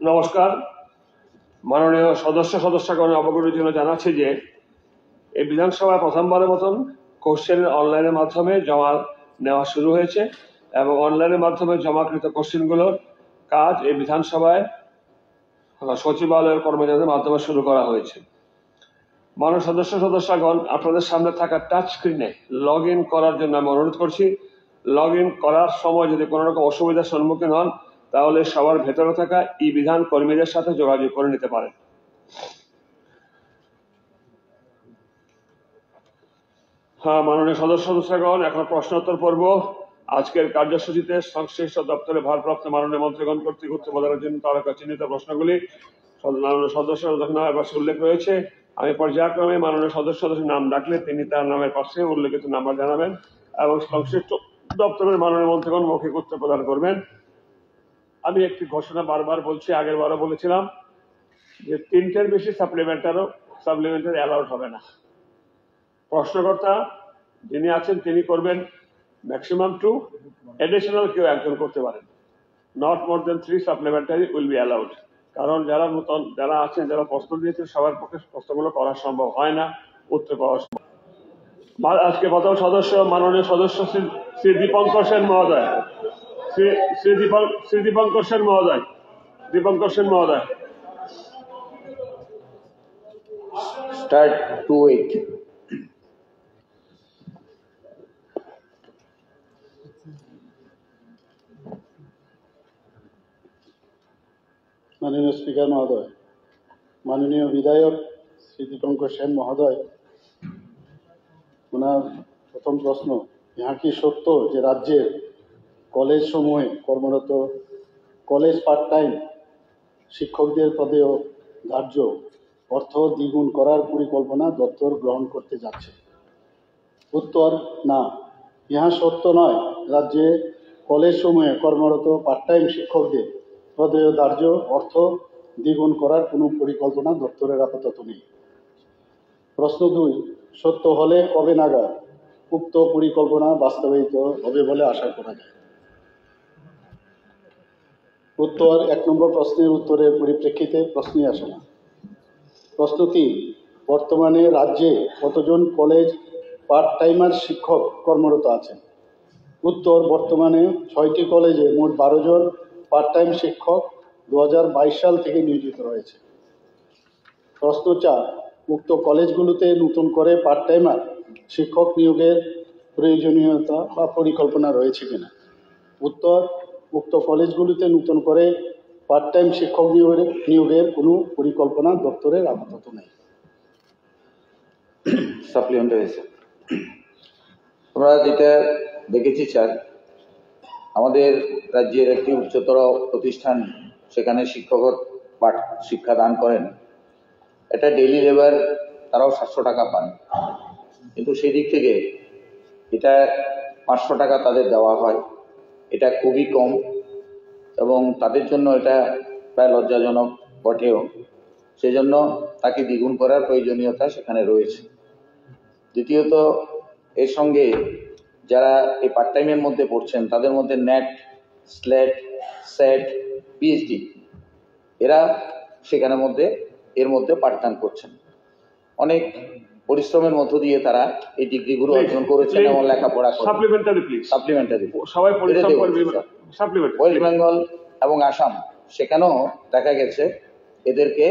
নমস্কার। মাননীয় সদস্যগণের অবগতির জন্য জানাচ্ছি যে এই বিধানসভায় প্রথমবারের মতন কোশ্চেন অনলাইনের মাধ্যমে জমা নেওয়া শুরু হয়েছে এবং অনলাইনের মাধ্যমে জমাকৃত কোশ্চেনগুলোর কাজ এই বিধানসভায় সচিবালয়ের কর্মচারীদের মাধ্যমে শুরু করা হয়েছে। মাননীয় সদস্যগণ, আপনাদের সামনে থাকা টাচ স্ক্রিনে লগ ইন করার জন্য আমি অনুরোধ করছি। লগ ইন করার সময় যদি কোনো রকম অসুবিধার সম্মুখীন হন তাহলে সবার ভেতরে থাকা ই বিধান কর্মীদের সাথে যোগাযোগ করে নিতে পারেন। মাননীয় সদস্যগণ, এখন প্রশ্নোত্তর পর্ব। আজকের কার্যসূচিতে সংশ্লিষ্ট দপ্তরে ভারপ্রাপ্ত মাননীয় মন্ত্রীগণ কর্তৃক উত্তর প্রদানের জন্য তারকা চিহ্নিত প্রশ্নগুলি মাননীয় সদস্য পাশে উল্লেখ রয়েছে। আমি পর্যায়ক্রমে মাননীয় সদস্যের নাম ডাকলে তিনি তার নামের পাশে উল্লেখিত নাম্বার জানাবেন এবং সংশ্লিষ্ট দপ্তরের মাননীয় মন্ত্রীগণ মৌখিক উত্তর প্রদান করবেন। আমি একটি ঘোষণা বারবার বলছি, আগের বারও বলেছিলাম যে 3টের বেশি সাপ্লিমেন্টারি অ্যালাউড হবে না। প্রশ্নকর্তা যিনি আছেন তিনি করবেন ম্যাক্সিমাম 2, এডিশনাল কেউ একজন করতে পারেন। Not more than 3 supplementary will be allowed. কারণ যারা নতুন যারা আছেন, যারা প্রশ্ন দিয়েছেন, সবার পক্ষে প্রশ্নগুলো করা সম্ভব হয় না, উত্তর পাওয়া সম্ভব। আজকে প্রথম সদস্য মাননীয় সদস্য শ্রী দীপঙ্কর সেন মহোদয়। শ্রী দীপঙ্কর সেন মহোদয়। Start 2-8. माननीय स्पीकर महोदय, माननीय विधायक श्री दीपंकर सेन महोदय, ओनार प्रथम प्रश्न, यहाँ की सत्य जे राज्य कलेज समूहे कर्मरत कलेज पार्ट टाइम शिक्षकদের पदेও ধার্য অর্থ দ্বিগুণ করার পরিকল্পনা দপ্তর গ্রহণ করতে যাচ্ছে? উত্তর না, ইহা সত্য নয়। রাজ্যে কলেজ সমূহে কর্মরত পার্ট টাইম শিক্ষকদের পদেয় ধার্য অর্থ দ্বিগুণ করার কোনো পরিকল্পনা দপ্তরের আপাতত নেই। প্রশ্ন 2, সত্য হলে কবে নাগাদ উক্ত পরিকল্পনা বাস্তবায়িত হবে বলে আশা করা যায়? উত্তর, 1 নম্বর প্রশ্নের উত্তরের পরিপ্রেক্ষিতে প্রশ্নই আসে না। প্রশ্ন 3, বর্তমানে রাজ্যে কতজন কলেজ পার্ট টাইমার শিক্ষক কর্মরত আছেন? উত্তর, বর্তমানে 6টি কলেজে মোট 12 জন পার্ট টাইম শিক্ষক 2022 সাল থেকে নিয়োজিত রয়েছে। প্রশ্ন 4, উক্ত কলেজগুলোতে নতুন করে পার্ট টাইমার শিক্ষক নিয়োগের প্রয়োজনীয়তা বা পরিকল্পনা রয়েছে কিনা? উত্তর, উক্ত কলেজগুলোতে নতুন করে পার্ট টাইম শিক্ষক নিয়োগের কোনো পরিকল্পনা দপ্তরের আপাতত নেই। সাপ্লিমেন্টারি আমরা যেটা দেখেছি স্যার, আমাদের রাজ্যের একটি উচ্চতর প্রতিষ্ঠান, সেখানে শিক্ষকর পাঠ শিক্ষা দান করেন। এটা ডেইলি লেবার, তারাও 700 টাকা পান, কিন্তু সেই দিক থেকে এটা 500 টাকা তাদের দেওয়া হয়। এটা খুবই কম এবং তাদের জন্য এটা প্রায় লজ্জাজনক বটেও। সেই জন্য তাকে দ্বিগুণ করার প্রয়োজনীয়তা সেখানে রয়েছে। দ্বিতীয়ত, এর সঙ্গে যারা এই পার্ট টাইমের মধ্যে পড়ছেন তাদের মধ্যে নেট, স্লেট, সেট, পিএইচডি এরা সেখানের মধ্যে এর মধ্যে পাঠদান করছেন। অনেক পরিশ্রমের মধ্য দিয়ে তারা এই ডিগ্রিগুলো অর্জন করেছেন এবং লেখাপড়া করেছেন। সাপ্লিমেন্টারি সবাই পরিশ্রম করবে। ওয়েস্ট বেঙ্গল এবং আসাম, সেখানেও দেখা গেছে এদেরকে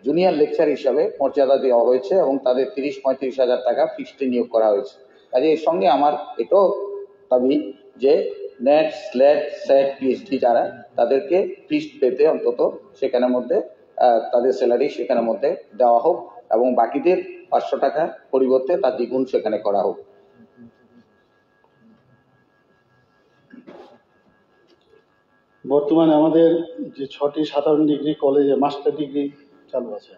জুনিয়র লেকচার হিসাবে মর্যাদা দেওয়া হয়েছে এবং তাদের 30-35 হাজার টাকা ফিক্সড নিয়োগ করা হয়েছে। কাজে এর সঙ্গে আমার এটাও দাবি যে নেট, স্লেট, সেট, পিএইচডি যারা, তাদেরকে ফিক্সড পেতে অন্তত সেখানের মধ্যে তাদের স্যালারি সেখানের মধ্যে দেওয়া হোক এবং বাকিদের 500 টাকা পরিবর্তে তার দ্বিগুণ সেখানে করা হোক। বর্তমানে আমাদের যে 6টি সাধারণ ডিগ্রি কলেজে মাস্টার ডিগ্রি চালু আছে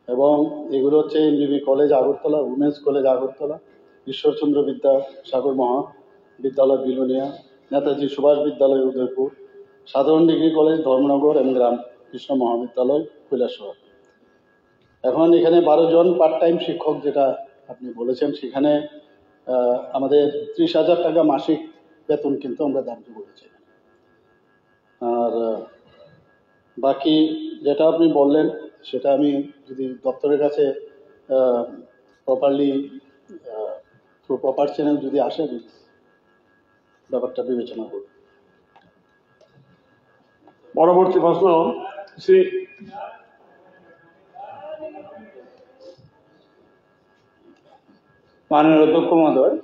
এবং এগুলো হচ্ছে এমবিবি college Agartala, women's college Agartala, Ishwarchandra Vidyasagar মহাবিদ্যালয় বিলোনিয়া, নেতাজি সুভাষ বিদ্যালয় উদয়পুর, সাধারণ ডিগ্রি কলেজ ধর্মনগর এবং রামকৃষ্ণ মহাবিদ্যালয় কৈলাসহর। এখন এখানে 12 জন পার্ট টাইম শিক্ষক যেটা আপনি বলেছেন, সেখানে আমাদের 30,000 টাকা মাসিক বেতন কিন্তু আমরা ধার্য করেছি। আর বাকি যেটা আপনি বললেন সেটা আমি যদি দপ্তরের কাছে প্রপারলি থ্রু প্রপার চ্যানেল যদি আসে, ব্যাপারটা বিবেচনা করব। পরবর্তী প্রশ্ন শ্রী মাননীয় অধ্যক্ষ মহোদয়,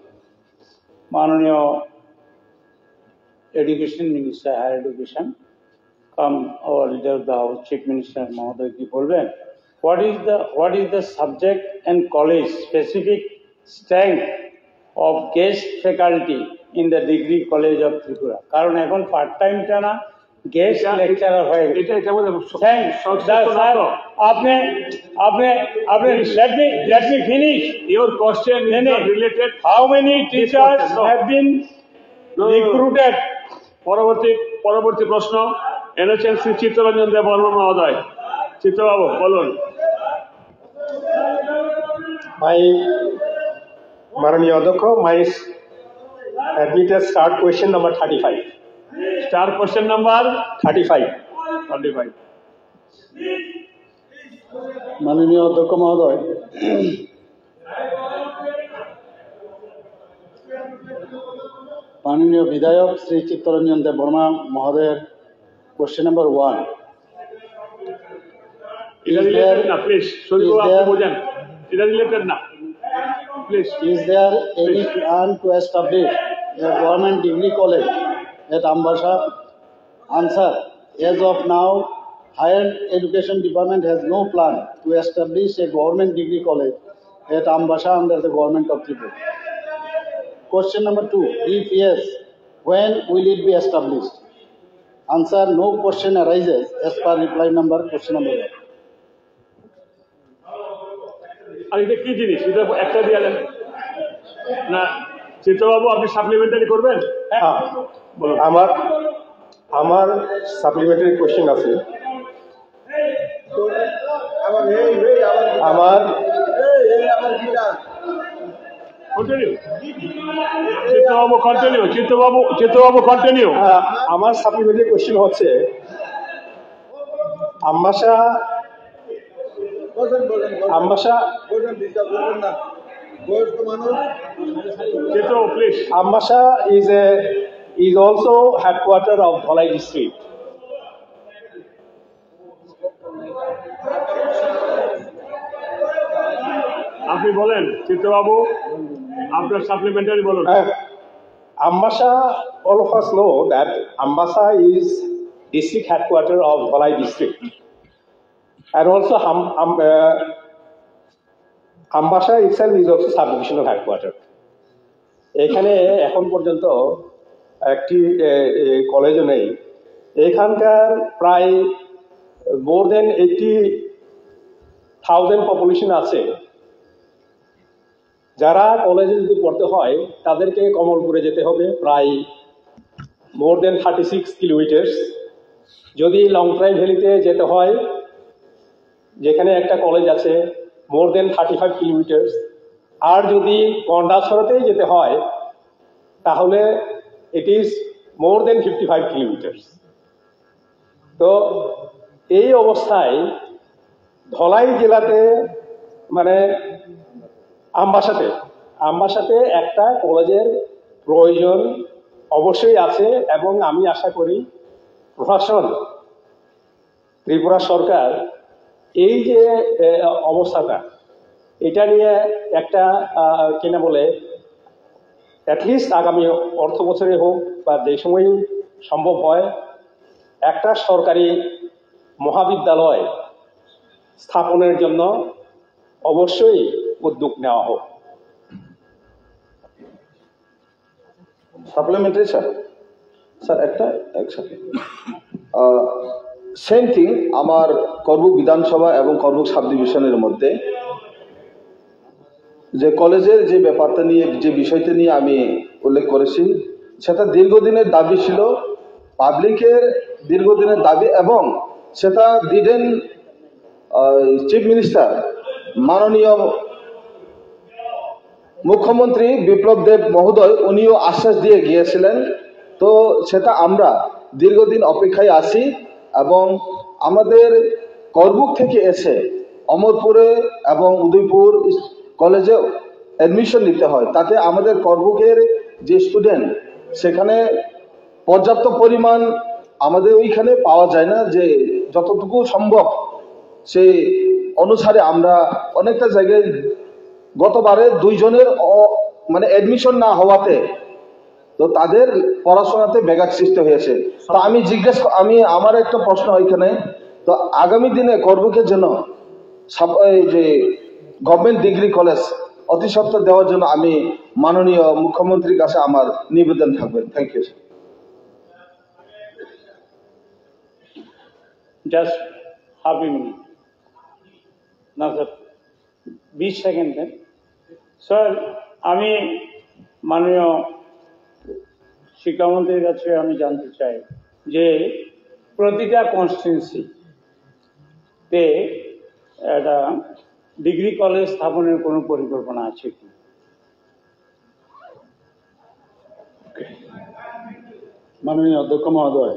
মাননীয় education minister, higher education cum our leader of the house, chief minister মহোদয় কি বলবেন, what is the subject and college specific strength of guest faculty in the degree college of Tripura? কারণ এখন পার্ট টাইমটা না গেস্ট লেকচারার হয়ে গেছে। এটা আমাদের Let me finish. Your question is not related. How many teachers No. have been recruited? পরবর্তী প্রশ্ন এনেছেন শ্রী চিত্তরঞ্জন দেব বর্মা মহোদয়। চিত্তবাবু বলুন। মাননীয় অধ্যক্ষ, my admitted start question number 35. Star question number 35. 35। মাননীয় অধ্যক্ষ মহোদয়, মাননীয় বিধায়ক শ্রী চিত্তরঞ্জন দেব বর্মা মহোদয়ের কোশ্চেন নাম্বার 1, এটা রিলেটেড না, প্লিজ শরীফ আপনি বোঝেন, এটা রিলেটেড না, please. is there any plan to establish a government degree college at Ambasha? Answer: as of now, Higher Education Department has no plan to establish a government degree college at Ambasha under the government of Tripura. Question number 2, if yes, when will it be established? Answer: no question arises as per reply number question number 1. আর এটা কি জিনিস, এটা একটা দিয়ে দেন না। চিত্তবাবু আপনি supplementary করবেন? হ্যাঁ, বলুন। আমার সাপ্লিমেন্টারি কোশ্চেন আছে। আমার কন্টিনিউ চিত্তবাবু কন্টিনিউ। আমার সাপ্লিমেন্টারি কোশ্চেন হচ্ছে, Ambassa Chittababu please. Ambasha is also headquarter of Dholai district. আপনি বলেন চিত্তবাবু, আপনার সাপ্লিমেন্টারি বলুন। Ambasha, all of us know that Ambasha is district headquarter of Dholai district, and also Ambasha itself is also sub-divisional headquarter. এখানে এখন পর্যন্ত একটি কলেজও নেই। এখানকার প্রায় মোর দেন 80,000 পপুলেশন আছে। যারা কলেজে যদি পড়তে হয় তাদেরকে কমলপুরে যেতে হবে প্রায় মোর দেন 36 কিলোমিটার্স। যদি লং ট্রাই ভ্যালিতে যেতে হয়, যেখানে একটা কলেজ আছে, মোর দেন 35 কিলোমিটার্স। আর যদি কন্ডাছড়াতেই যেতে হয় তাহলে it is more then 55 kilometres. তো এই অবস্থায় ধলাই জেলাতে মানে আম্বাসাতে একটা কলেজের প্রয়োজন অবশ্যই আছে, এবং আমি আশা করি প্রশাসন, ত্রিপুরা সরকার এই যে অবস্থাটা, এটা নিয়ে একটা কিনা বলে অ্যাটলিস্ট আগামী অর্থ বছরে হোক বা যে সময় সম্ভব হয়, একটা সরকারি মহাবিদ্যালয় স্থাপনের জন্য অবশ্যই উদ্যোগ নেওয়া হোক। সাপ্লিমেন্টারি স্যার একটা একসাথে সেম থিং। আমার করবুক বিধানসভা এবং করবুক সাব ডিভিশনের মধ্যে যে কলেজের যে ব্যাপারটা নিয়ে, যে বিষয়টা নিয়ে আমি উল্লেখ করেছি, সেটা দীর্ঘদিনের দাবি ছিল, পাবলিকের দীর্ঘদিনের দাবি, এবং সেটা ডিডেন্ট চিফ মিনিস্টার মাননীয় মুখ্যমন্ত্রী বিপ্লব দেব মহোদয় উনিও আশ্বাস দিয়ে গিয়েছিলেন। তো সেটা আমরা দীর্ঘদিন অপেক্ষায় আছি এবং আমাদের করবুক থেকে এসে অমরপুরে এবং উদয়পুর কলেজে অ্যাডমিশন নিতে হয়, তাতে আমাদের করবুকের যে স্টুডেন্ট সেখানে পর্যাপ্ত পরিমাণ আমাদের ওইখানে পাওয়া যায় না, যে যতটুকু সম্ভব সেই অনুসারে আমরা অনেকটা জায়গায় গতবারে 2 জনের মানে অ্যাডমিশন না হওয়াতে তো তাদের পড়াশোনাতে ব্যাঘাত সৃষ্টি হয়েছে। তো আমি আমার একটা প্রশ্ন এখানে, তো আগামী দিনে করবুকের জন্য এই যে গভর্নমেন্ট ডিগ্রি কলেজ অতি সত্বর দেওয়ার জন্য আমি মাননীয় মুখ্যমন্ত্রীর কাছে আমার নিবেদন থাকবে। Thank you. Just half a minute. না স্যার 20 সেকেন্ড দেন। স্যার আমি মাননীয় শিক্ষামন্ত্রীর কাছে আমি জানতে চাই যে প্রতিটা কনস্টিটিউয়েন্সিতে একটা ডিগ্রি কলেজ স্থাপনের কোনো পরিকল্পনা আছে কি? মাননীয় অধ্যক্ষ মহোদয়,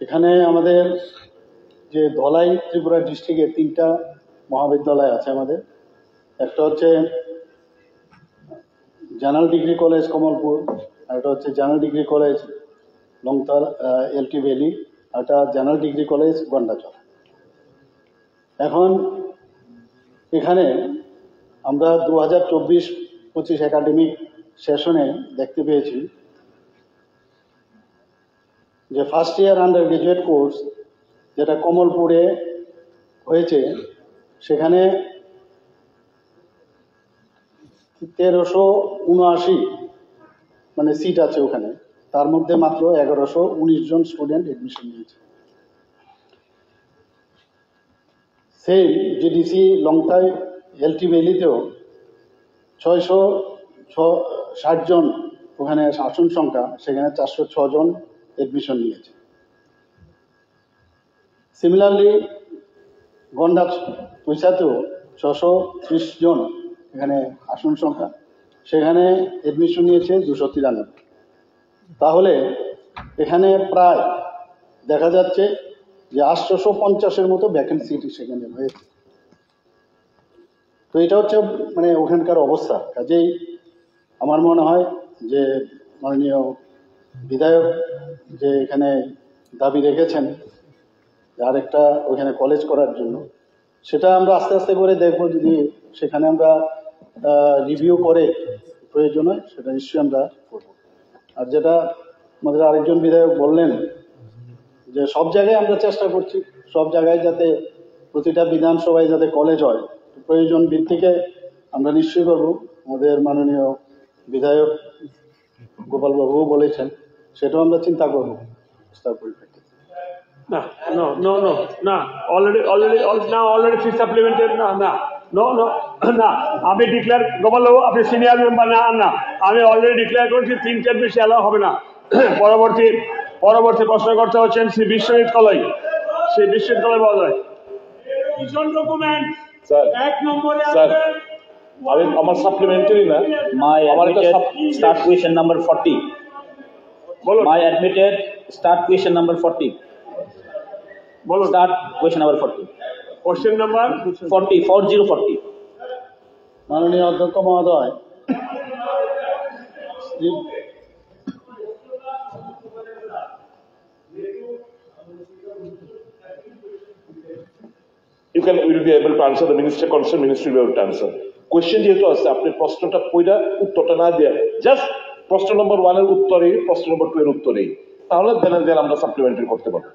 এখানে আমাদের যে ধলাই ত্রিপুরা ডিস্ট্রিক্টে 3টা মহাবিদ্যালয় আছে আমাদের। একটা হচ্ছে জেনারেল ডিগ্রি কলেজ কমলপুর, আর একটা হচ্ছে general degree college Longtar LT valley, আর একটা জেনারেল ডিগ্রি কলেজ গন্ডাচর। এখন এখানে আমরা 2024-25 একাডেমিক সেশনে দেখতে পেয়েছি যে first year under graduate course যেটা কমলপুরে হয়েছে, সেখানে 1379 মানে সিট আছে ওখানে, তার মধ্যে মাত্র 1119 জন স্টুডেন্ট এডমিশন নিয়েছে। সেই জিডিসি লংতাই এলটি ভ্যালিতেও 660 জন ওখানে আসন সংখ্যা, সেখানে 406 জন এডমিশন নিয়েছে। সিমিলারলি গন্ডা পয়সাতেও 630 জন এখানে আসন সংখ্যা, সেখানে এডমিশন নিয়েছে 293। তাহলে এখানে প্রায় দেখা যাচ্ছে যে 850-এর মতো ভ্যাকেন্সি সেখানে রয়েছে। তো এটা হচ্ছে মানে ওখানকার অবস্থা। কাজেই আমার মনে হয় যে মাননীয় বিধায়ক যে এখানে দাবি রেখেছেন আরেকটা ওখানে কলেজ করার জন্য, সেটা আমরা আস্তে আস্তে করে দেখবো। যদি সেখানে আমরা রিভিউ করে প্রয়োজন হয় সেটা নিশ্চয়ই আমরা করব। আর যেটা আমাদের আরেকজন বিধায়ক বললেন যে সব জায়গায় আমরা চেষ্টা করছি, সব জায়গায় যাতে প্রতিটা বিধানসভায় যাতে কলেজ হয়, প্রয়োজন ভিত্তিকে আমরা নিশ্চয়ই করব। আমাদের মাননীয় বিধায়ক গোপালবাবুও বলেছেন, সেটাও আমরা চিন্তা করব প্রস্তাব পরিপ্রেক্ষিতে। No, no, no, no, no. Already fee supplemented. No. আমি ডিক্লেয়ার গোপালবাবু, আপনি সিনিয়র মেম্বার না। আমি অলরেডি ডিক্লেয়ার করেছি 3-4 বেশি অ্যালাউ হবে না। পরবর্তী প্রশ্ন করতে হচ্ছেন শ্রী বিশ্বজিৎ কলাই। শ্রী বিশ্বজিৎ কলাই মহোদয়। ডকুমেন্ট স্যার, এক নম্বরে স্যার, আমি আমার সাপ্লিমেন্টারি না, My আমার একটা admitted start question number 40. বলুন My admitted start question number 40. বলুন Start question number 40. Question number 40. মাননীয় অধ্যক্ষ মহোদয়, you will be able to answer, the minister concerned ministry will be able to answer. Question যেহেতু আছে, আপনি প্রশ্নটা কইরা উত্তরটা না দিয়ে জাস্ট প্রশ্ন নম্বর 1 এর উত্তরে, প্রশ্ন নম্বর 2 এর উত্তরে, তাহলে দেন আমরা সাপ্লিমেন্টারি করতে পারবো।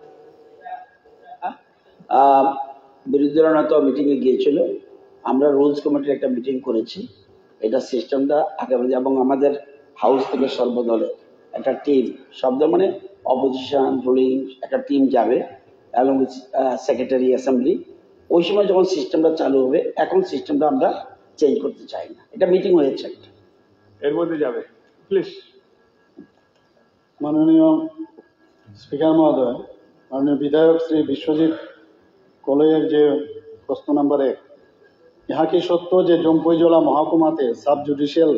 বিরোধী দল নেতা মিটিংয়ে গিয়েছিল, আমরা রুলস কমিটির একটা মিটিং করেছি। এটা সিস্টেমটা আগামী, এবং আমাদের হাউস থেকে সর্বদলের একটা টিম, শব্দ মানে অপোজিশন রুলিং একটা টিম যাবে এবং সেক্রেটারি অ্যাসেম্বলি। ওই সময় যখন সিস্টেমটা চালু হবে, এখন সিস্টেমটা আমরা চেঞ্জ করতে চাই না। এটা মিটিং হয়েছে একটা, এর মধ্যে যাবে প্লিজ। মাননীয় স্পিকার মহোদয়, মাননীয় বিধায়ক শ্রী বিশ্বজিৎ কলইয়ের যে প্রশ্ন নাম্বার 1, ইহা কি সত্য যে জম্পুইজলা মহকুমাতে সাব জুডিশিয়াল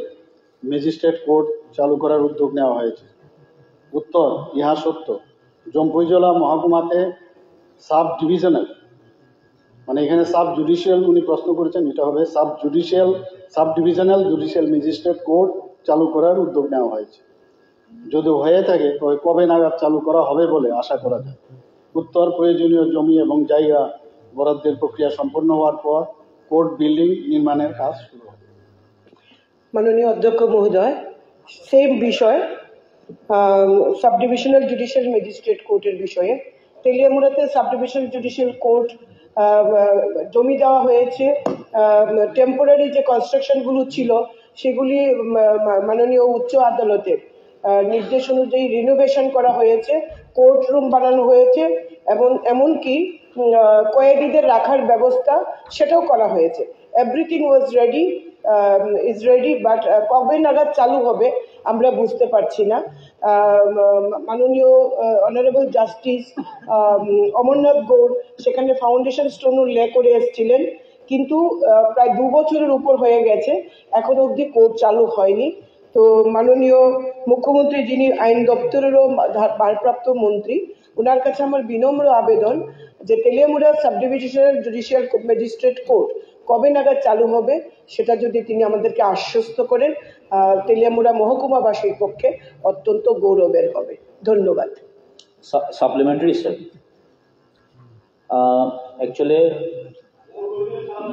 ম্যাজিস্ট্রেট কোর্ট চালু করার উদ্যোগ নেওয়া হয়েছে? উত্তর, ইহা সত্য। জম্পুইজলা মহকুমাতে সাব ডিভিশনাল, মানে এখানে সাব জুডিশিয়াল উনি প্রশ্ন করেছেন, এটা হবে sub divisional judicial magistrate court চালু করার উদ্যোগ নেওয়া হয়েছে। যদি হয়ে থাকে তবে কবে নাগাদ চালু করা হবে বলে আশা করা যায়? উত্তর, প্রয়োজনীয় জমি এবং জায়গা বরাদ্দের প্রক্রিয়া সম্পন্ন হওয়ার পর কোর্ট বিল্ডিং নির্মাণের কাজ শুরু হবে। মাননীয় অধ্যক্ষ মহোদয়, সেম বিষয় সাব ডিভিশনাল জুডিশিয়াল ম্যাজিস্ট্রেট কোর্টের বিষয়ে তেলিয়ামুড়াতে সাব ডিভিশনাল জুডিশিয়াল কোর্ট জমি দেওয়া হয়েছে। টেম্পোরারি যে কনস্ট্রাকশনগুলো ছিল সেগুলি মাননীয় উচ্চ আদালতের নির্দেশ অনুযায়ী রিনোভেশন করা হয়েছে, কোর্ট রুম বানানো হয়েছে এবং এমনকি কয়েদিদের রাখার ব্যবস্থা সেটাও করা হয়েছে। Everything was ready, is ready, but কবে নাগাদ চালু হবে আমরা বুঝতে পারছি না। মাননীয় অনারেবল জাস্টিস অমরনাথ গৌড় সেখানে ফাউন্ডেশন স্টোন লে করে এসেছিলেন, কিন্তু প্রায় 2 বছরের উপর হয়ে গেছে, এখনো অবধি কোর্ট চালু হয়নি। তো মাননীয় মুখ্যমন্ত্রী, যিনি আইন দপ্তরেরও ভারপ্রাপ্ত মন্ত্রী, ওনার কাছে আমার বিনম্র আবেদন যে Teliamura sub divisional judicial magistrate court কবে নাগাদ চালু হবে সেটা যদি তিনি আমাদেরকে আশ্বস্ত করেন, তেলিয়ামুড়া মহকুমাবাসীর পক্ষে অত্যন্ত গৌরবের হবে। ধন্যবাদ। Supplementary sir, actually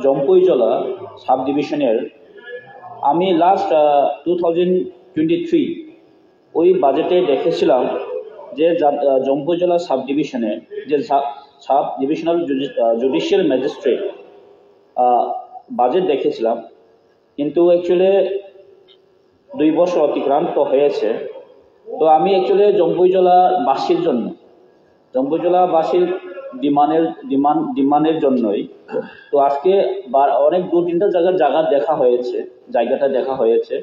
Jampuijala sub ডিভিশনের আমি লাস্ট 2023 ওই বাজেটে দেখেছিলাম যে জম্পুইজলা সাব ডিভিশনে যে sub divisional judicial magistrate budget দেখেছিলাম, কিন্তু অ্যাকচুয়ালি 2 বছর অতিক্রান্ত হয়েছে। তো আমি অ্যাকচুয়ালি জম্পুইজলাবাসীর জন্য, জম্পুইজলাবাসীর ডিমান্ডের জন্যই তো আজকে অনেক 2-3টা জায়গাটা দেখা হয়েছে।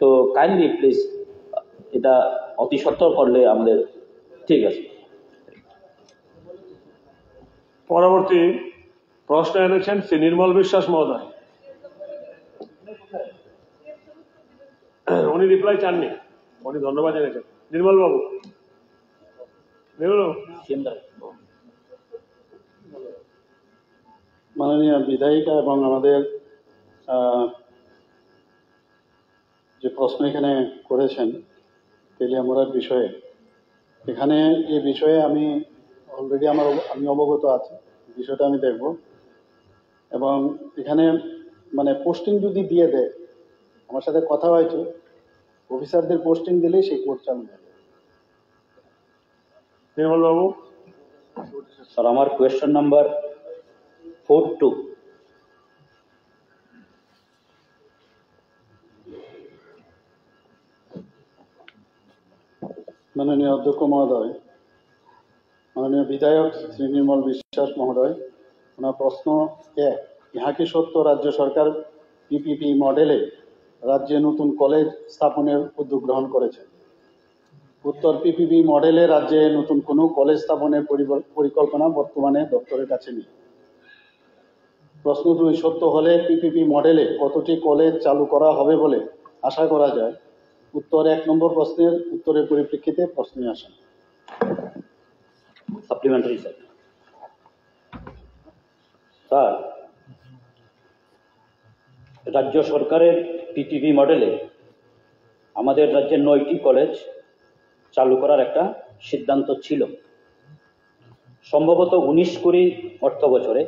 তো কাইন্ডলি প্লিজ এটা অতি সত্বর করলে আমাদের ঠিক আছে। পরবর্তী প্রশ্ন এনেছেন শ্রী নির্মল বিশ্বাস মহোদয়। উনি রিপ্লাই চাননি, উনি ধন্যবাদ জানিয়েছেন। নির্মল বাবু, মাননীয় বিধায়িকা এবং আমাদের যে প্রশ্ন এখানে করেছেন তেলিয়ামুড়ার বিষয়ে, এখানে এই বিষয়ে আমি অলরেডি আমি অবগত আছি, বিষয়টা আমি দেখব এবং এখানে মানে পোস্টিং যদি দিয়ে দেয়, আমার সাথে কথা হয়েছে, অফিসারদের পোস্টিং দিলেই সেই কোর্ট চালু হবে। নির্মল বাবু। স্যার, আমার কোয়েশ্চন নাম্বার 42, মাননীয় অধ্যক্ষ মহোদয়, মাননীয় বিধায়ক শ্রী নির্মল বিশ্বাস মহোদয়, ওনার প্রশ্ন 1, ইহা কি সত্য রাজ্য সরকার পিপিপি মডেলে রাজ্যে নতুন কলেজ স্থাপনের উদ্যোগ গ্রহণ করেছে? উত্তর, পিপিপি মডেলে রাজ্যে নতুন কোনো কলেজ স্থাপনের পরিকল্পনা বর্তমানে দপ্তরের কাছে নেই। প্রশ্ন 2, সত্য হলে পিপিপি মডেলে কতটি কলেজ চালু করা হবে বলে আশা করা যায়? উত্তর, 1 নম্বর প্রশ্নের উত্তরের পরিপ্রেক্ষিতে প্রশ্নে আসেন। Supplementary sir. স্যার, রাজ্য সরকারের পিপিপি মডেলে আমাদের রাজ্যে 9টি কলেজ চালু করার একটা সিদ্ধান্ত ছিল। সম্ভবত 19-20 অর্থ বছরে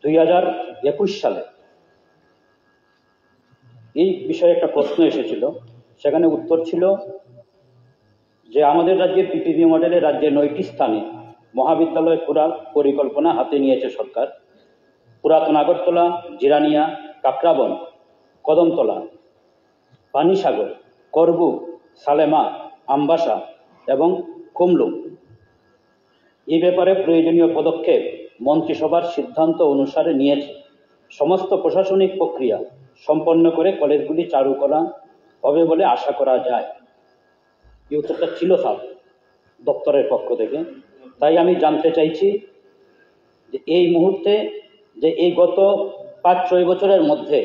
2021 সালে এই বিষয়ে একটা প্রশ্ন এসেছিল, সেখানে উত্তর ছিল যে আমাদের রাজ্যের পিপিপি মডেলে রাজ্যে 9টি স্থানে মহাবিদ্যালয় করার পরিকল্পনা হাতে নিয়েছে সরকার। পুরাতন আগরতলা, জিরানিয়া, কাকরাবন, কদমতলা, পানিসাগর, করবু, সালেমা, আমবাসা এবং কুমলুং। এই ব্যাপারে প্রয়োজনীয় পদক্ষেপ মন্ত্রিসভার সিদ্ধান্ত অনুসারে নিয়েছে। সমস্ত প্রশাসনিক প্রক্রিয়া সম্পন্ন করে কলেজগুলি চালু করা হবে বলে আশা করা যায়। এই উত্তরটা ছিল স্যার দপ্তরের পক্ষ থেকে। তাই আমি জানতে চাইছি যে এই মুহূর্তে যে এই গত 5-6 বছরের মধ্যে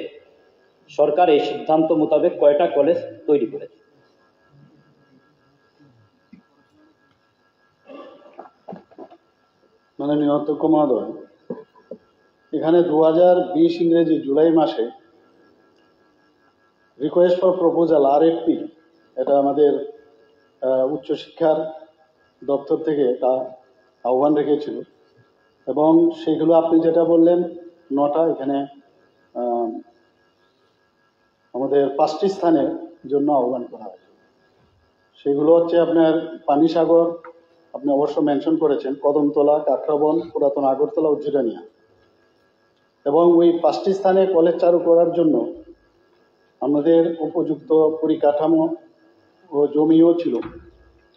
সরকার এই সিদ্ধান্ত মোতাবেক কয়টা কলেজ তৈরি করেছে? মাননীয় অধ্যক্ষ মহোদয়, এখানে 2020 ইংরেজি জুলাই মাসে রিকোয়েস্ট ফর প্রপোজাল RFP, এটা আমাদের উচ্চশিক্ষার দপ্তর থেকে এটা আহ্বান রেখেছিল, এবং সেগুলো আপনি যেটা বললেন 9টা, এখানে আমাদের 5টি স্থানের জন্য আহ্বান করা হয়েছে। সেগুলো হচ্ছে আপনার পানিসাগর, আপনি অবশ্য মেনশন করেছেন, কদমতলা, কাকরাবন, পুরাতন আগরতলা ও জিরানিয়া। এবং ওই 5টি স্থানে কলেজ চালু করার জন্য আমাদের উপযুক্ত পরিকাঠামো ও জমিও ছিল,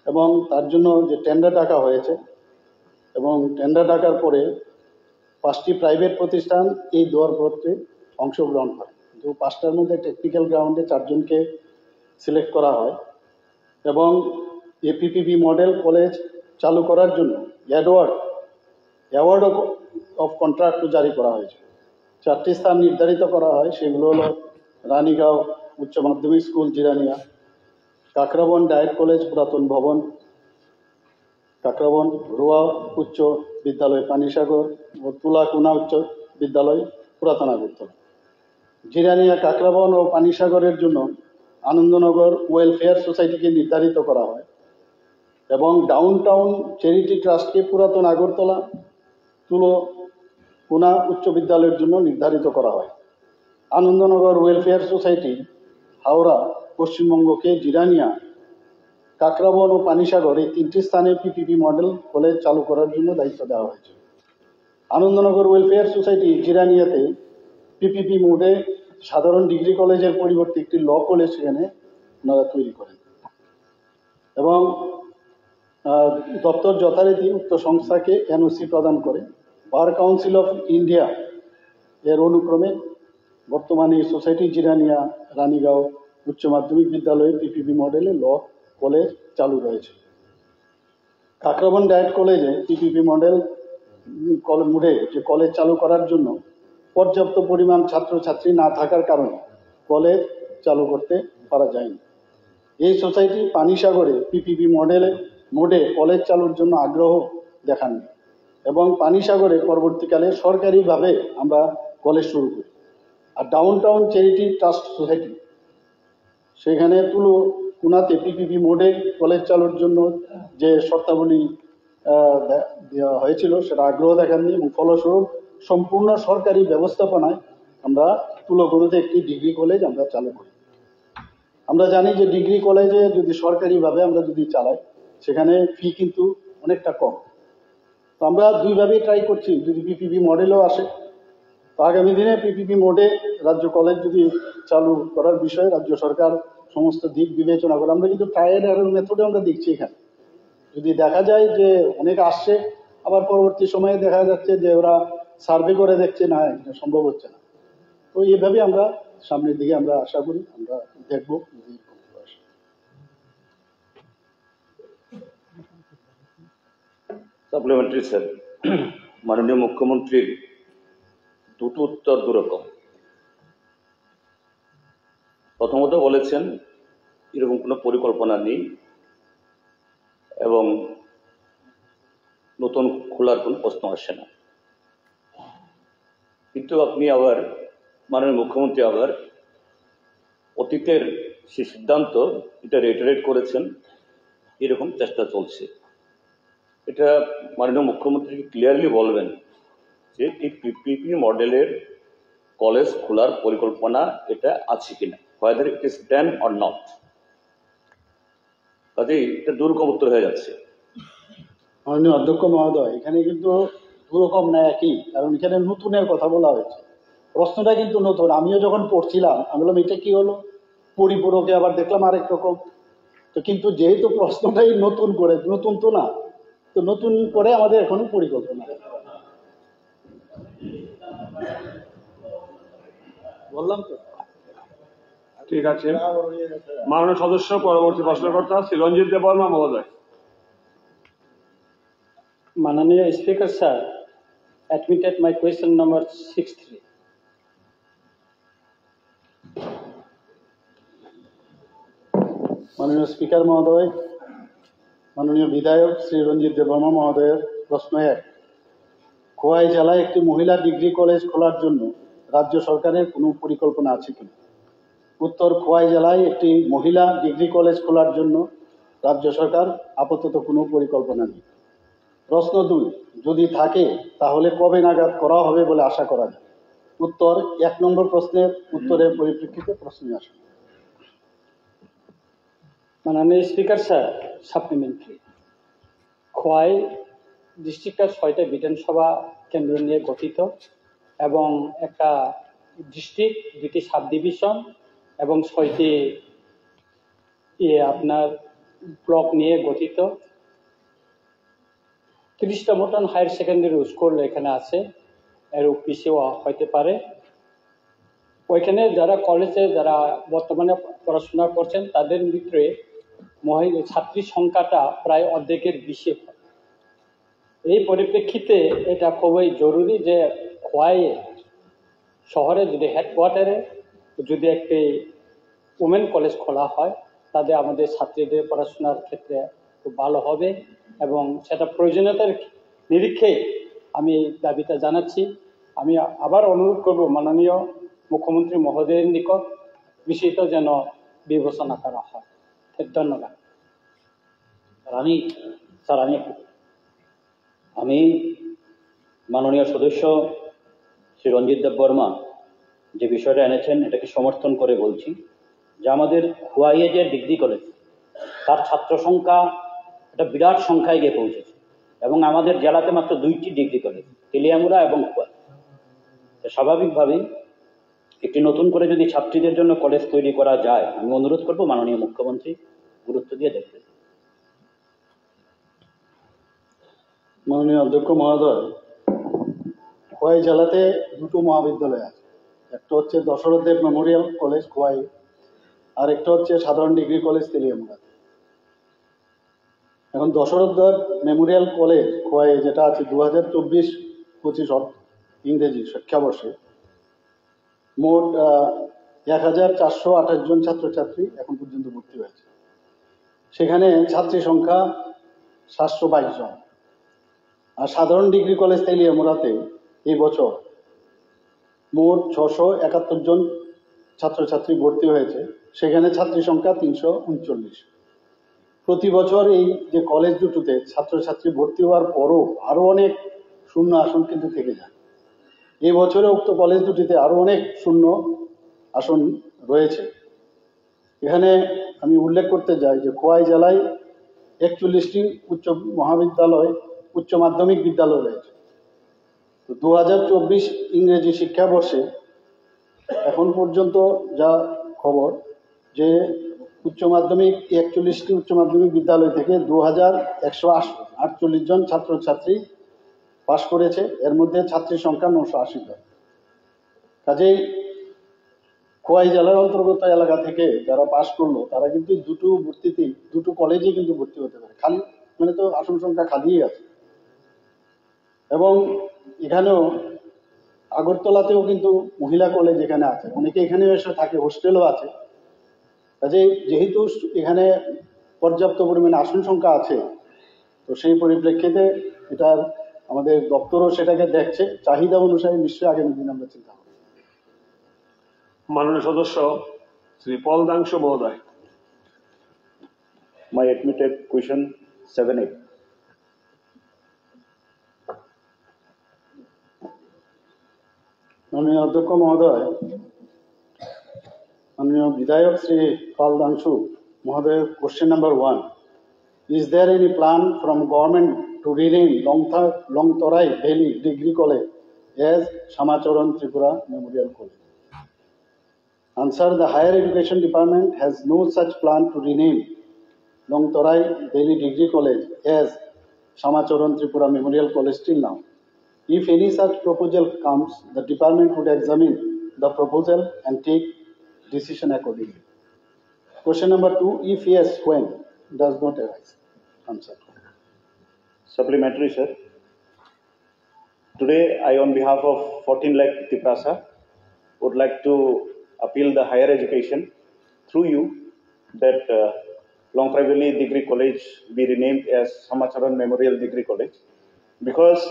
এবং তার জন্য যে টেন্ডার ডাকা হয়েছে, এবং টেন্ডার ডাকার পরে 5টি প্রাইভেট প্রতিষ্ঠান এই দরপত্রে অংশগ্রহণ করে। তো 5টার মধ্যে টেকনিক্যাল গ্রাউন্ডে 4 জনকে সিলেক্ট করা হয়, এবং এপিপিবি মডেল কলেজ চালু করার জন্য অ্যাওয়ার্ড অফ কন্ট্রাক্ট জারি করা হয়েছে। 4টি স্থান নির্ধারিত করা হয়, সেগুলো হলো রানীগাঁও উচ্চ মাধ্যমিক school Jirania, Kakraban diet college পুরাতন ভবন, কাকরাবন রোয়া উচ্চ বিদ্যালয় পানিসাগর ও তুলাকুনা উচ্চ বিদ্যালয় পুরাতন আগরতলা। জিরানিয়া, কাকরাবন ও পানিসাগরের জন্য আনন্দনগর ওয়েলফেয়ার সোসাইটিকে নির্ধারিত করা হয়, এবং ডাউনটাউন চ্যারিটি ট্রাস্টকে পুরাতন আগরতলা তুলাকুনা উচ্চ বিদ্যালয়ের জন্য নির্ধারিত করা হয়। আনন্দনগর ওয়েলফেয়ার সোসাইটি হাওড়া পশ্চিমবঙ্গকে জিরানিয়া, কাকরাবন ও পানিসাগর এই 3টি স্থানে পিপিপি মডেল কলেজ চালু করার জন্য দায়িত্ব দেওয়া হয়েছে। আনন্দনগর ওয়েলফেয়ার সোসাইটি জিরানিয়াতে পিপিপি মোডে সাধারণ ডিগ্রি কলেজের পরিবর্তে একটি ল কলেজ সেখানে ওনারা তৈরি করেন, এবং দপ্তর যথারীতি উক্ত সংস্থাকে এনওসি প্রদান করে। বার কাউন্সিল অফ ইন্ডিয়া এর অনুক্রমে বর্তমানে এই সোসাইটি জিরানিয়া, রানীগাঁও উচ্চ মাধ্যমিক বিদ্যালয়ে পিপিপি মডেলে ল কলেজ চালু রয়েছে। কাকরাবন ডায়েট কলেজে পিপিপি মডেল মোডে যে কলেজ চালু করার জন্য পর্যাপ্ত পরিমাণ ছাত্রছাত্রী না থাকার কারণে কলেজ চালু করতে পারা যায়নি। এই সোসাইটি পানিসাগরে পিপিপি মোডে কলেজ চালুর জন্য আগ্রহ দেখাননি, এবং পানিসাগরে পরবর্তীকালে সরকারিভাবে আমরা কলেজ শুরু করি। আর ডাউনটাউন চ্যারিটি ট্রাস্ট সোসাইটি সেখানে তুলাকুনাতে পিপিপি মোডে কলেজ চালুর জন্য যে শর্তাবলী দেওয়া হয়েছিল সেটা আগ্রহ দেখাননি, এবং ফলস্বরূপ সম্পূর্ণ সরকারি ব্যবস্থাপনায় আমরা তুলাকুনাতে একটি ডিগ্রি কলেজ আমরা চালু করি। আমরা জানি যে ডিগ্রি কলেজে যদি সরকারিভাবে আমরা যদি চালাই সেখানে ফি কিন্তু অনেকটা কম। তো আমরা দুইভাবেই ট্রাই করছি, যদি পিপিপি মডেলও আসে তো আগামী দিনে পিপিপি মোডে রাজ্য কলেজ যদি চালু করার বিষয়ে রাজ্য সরকার সমস্ত দিক বিবেচনা করে। আমরা কিন্তু ট্রায়াল এরর মেথডে আমরা দেখছি, এখানে যদি দেখা যায় যে অনেক আসছে, আবার পরবর্তী সময়ে দেখা যাচ্ছে যে ওরা সার্ভে করে দেখছে না, এটা সম্ভব হচ্ছে না। তো এইভাবে আমরা সামনের দিকে আমরা আশা করি আমরা দেখবো। সাপ্লিমেন্টারি স্যার, মাননীয় মুখ্যমন্ত্রীর দুটো উত্তর দুরকম। প্রথমত বলেছেন এরকম কোনো পরিকল্পনা নেই এবং নতুন খোলার কোনো প্রশ্ন আসে না, কিন্তু আপনি আবার মাননীয় মুখ্যমন্ত্রী আবার অতীতের সে সিদ্ধান্ত এটা রিটারেট করেছেন, এরকম চেষ্টা চলছে। এটা মাননীয় মুখ্যমন্ত্রী ক্লিয়ারলি বলবেন যে এই পিপিপি মডেলের কলেজ খোলার পরিকল্পনা এটা আছে কিনা, whether it is done or not। কাজেই এটা দুরকম উত্তর হয়ে যাচ্ছে। মাননীয় অধ্যক্ষ মহোদয়, এখানে কিন্তু দুরকম না, একই, কারণ এখানে নতুনের কথা বলা হয়েছে। প্রশ্নটা কিন্তু নতুন। আমিও যখন পড়ছিলাম আমি বললাম এটা কি হলো, পরিপূরকে আবার দেখলাম আরেক রকম। তো কিন্তু যেহেতু প্রশ্নটাই নতুন করে, নতুন তো না, তো নতুন করে আমাদের এখনো পরিকল্পনা বললাম তো। ঠিক আছে, মাননীয় সদস্য পরবর্তী প্রশ্নকর্তা শ্রী রঞ্জিত দেববর্মা মহোদয়। মাননীয় speaker sir, admitted my question number 63. মাননীয় স্পিকার মহোদয়, মাননীয় বিধায়ক শ্রী রঞ্জিত দেববর্মা মহোদয়ের প্রশ্ন 1, খোয়াই জেলায় একটি মহিলা ডিগ্রি কলেজ খোলার জন্য রাজ্য সরকারের কোনো পরিকল্পনা আছে কিনা? উত্তর, খোয়াই জেলায় একটি মহিলা ডিগ্রি কলেজ খোলার জন্য রাজ্য সরকার আপাতত কোনো পরিকল্পনা নেই। প্রশ্ন 2, যদি থাকে তাহলে কবে নাগাদ করা হবে বলে আশা করা যায়? উত্তর, 1 নম্বর প্রশ্নের উত্তরের পরিপ্রেক্ষিতে প্রশ্নে আসে। মাননীয় স্পিকার স্যার, সাপ্লিমেন্টারি। খোয়াই ডিস্ট্রিক্টটা 6টা বিধানসভা কেন্দ্র নিয়ে গঠিত এবং একটা ডিস্ট্রিক্ট, 2টি সাব ডিভিশন এবং 6টি আপনার ব্লক নিয়ে গঠিত। 30টা মতন হায়ার সেকেন্ডারি স্কুল এখানে আছে, এর পিছিয়েও হইতে পারে। ওইখানে যারা কলেজে যারা বর্তমানে পড়াশোনা করছেন তাদের ভিতরে মহিলা ছাত্রী সংখ্যাটা প্রায় অর্ধেকের বেশি হয়। এই পরিপ্রেক্ষিতে এটা খুবই জরুরি যে খোয়াই শহরে যদি হেডকোয়ার্টারে যদি একটি উমেন কলেজ খোলা হয় তাদের আমাদের ছাত্রীদের পড়াশোনার ক্ষেত্রে খুব ভালো হবে এবং সেটা প্রয়োজনীয়তার নিরীক্ষে আমি দাবিটা জানাচ্ছি। আমি আবার অনুরোধ করব মাননীয় মুখ্যমন্ত্রী মহোদয়ের নিকট বিষয়টা যেন বিবেচনা করা হয়। ধন্যবাদ। আমি মাননীয় সদস্য শ্রী রঞ্জিত দেববর্মা যে বিষয়টা এনেছেন এটাকে সমর্থন করে বলছি যে আমাদের খোয়াইয়ে যে ডিগ্রি কলেজ তার ছাত্র সংখ্যা একটা বিরাট সংখ্যায় গিয়ে পৌঁছেছে এবং আমাদের জেলাতে মাত্র 2টি ডিগ্রি কলেজ, তেলিয়ামুড়া এবং খোয়াই। স্বাভাবিকভাবেই একটি নতুন করে যদি ছাত্রীদের জন্য কলেজ তৈরি করা যায়, আমি অনুরোধ করব মাননীয় মুখ্যমন্ত্রী গুরুত্ব দিয়ে দেখবেন। মাননীয় অধ্যক্ষ মহোদয়, খোয়াই জেলাতে 2টো মহাবিদ্যালয় আছে। একটা হচ্ছে দশরথ দেব মেমোরিয়াল কলেজ খোয়াই, আর একটা হচ্ছে সাধারণ ডিগ্রি কলেজ তেলিয়ামুড়া। এখন দশরথ দেব মেমোরিয়াল কলেজ খোয়াই যেটা আছে 2024-25 ইংরেজি শিক্ষাবর্ষে মোট 1428 জন ছাত্রছাত্রী এখন পর্যন্ত ভর্তি হয়েছে। সেখানে ছাত্রী সংখ্যা 722 জন। আর সাধারণ ডিগ্রি কলেজ তেলিয়ামুড়াতে এই বছর মোট 671 জন ছাত্রছাত্রী ভর্তি হয়েছে, সেখানে ছাত্রী সংখ্যা 339। প্রতি বছর এই যে কলেজ দুটোতে ছাত্রছাত্রী ভর্তি হওয়ার পরও আরও অনেক শূন্য আসন কিন্তু থেকে যায়। এই বছরে উক্ত কলেজ দুটিতে আরও অনেক শূন্য আসন রয়েছে। এখানে আমি উল্লেখ করতে চাই যে খোয়াই জেলায় 41টি উচ্চ মাধ্যমিক বিদ্যালয় রয়েছে। তো 2024 ইংরেজি শিক্ষাবর্ষে এখন পর্যন্ত যা খবর যে 41টি উচ্চ মাধ্যমিক বিদ্যালয় থেকে 2148 জন ছাত্রছাত্রী পাশ করেছে। এর মধ্যে ছাত্রীর সংখ্যা 980 জন। কাজেই খোয়াই জেলার অন্তর্গত এলাকা থেকে যারা পাশ করলো তারা কিন্তু দুটো কলেজে কিন্তু ভর্তি হতে পারে। খালি মানে তো আসন সংখ্যা খালিই আছে। এবং এখানেও আগরতলাতেও কিন্তু মহিলা কলেজ এখানে আছে, অনেকে এখানে এসে থাকে, হোস্টেলও আছে। কাজেই যেহেতু এখানে পর্যাপ্ত পরিমাণে আসন সংখ্যা আছে, তো সেই পরিপ্রেক্ষিতে এটার আমাদের দপ্তরও সেটাকে দেখছে, চাহিদা অনুসারে নিশ্চয়ই আগামী দিন আমরা চিন্তা করব। মাননীয় সদস্য শ্রী পলদাংশু মহোদয়। My admitted question 7A. মাননীয় অধ্যক্ষ মহোদয়, মাননীয় বিধায়ক শ্রী পলদাংশু মহোদয়, question number 1. Is there any plan from government to rename Longtorai Valley Degree College as Shamacharan Tripura Memorial College? Answer: the Higher Education Department has no such plan to rename Longtorai Valley Degree College as Shamacharan Tripura Memorial College till now. If any such proposal comes, the department would examine the proposal and take decision accordingly. Question number 2. If yes, when? Does not arise. Answer. Supplementary, sir. Today, I, on behalf of 14 lakh Tiprasa, would like to appeal the higher education through you that Longprai Valley Degree College be renamed as Samacharan Memorial Degree College, because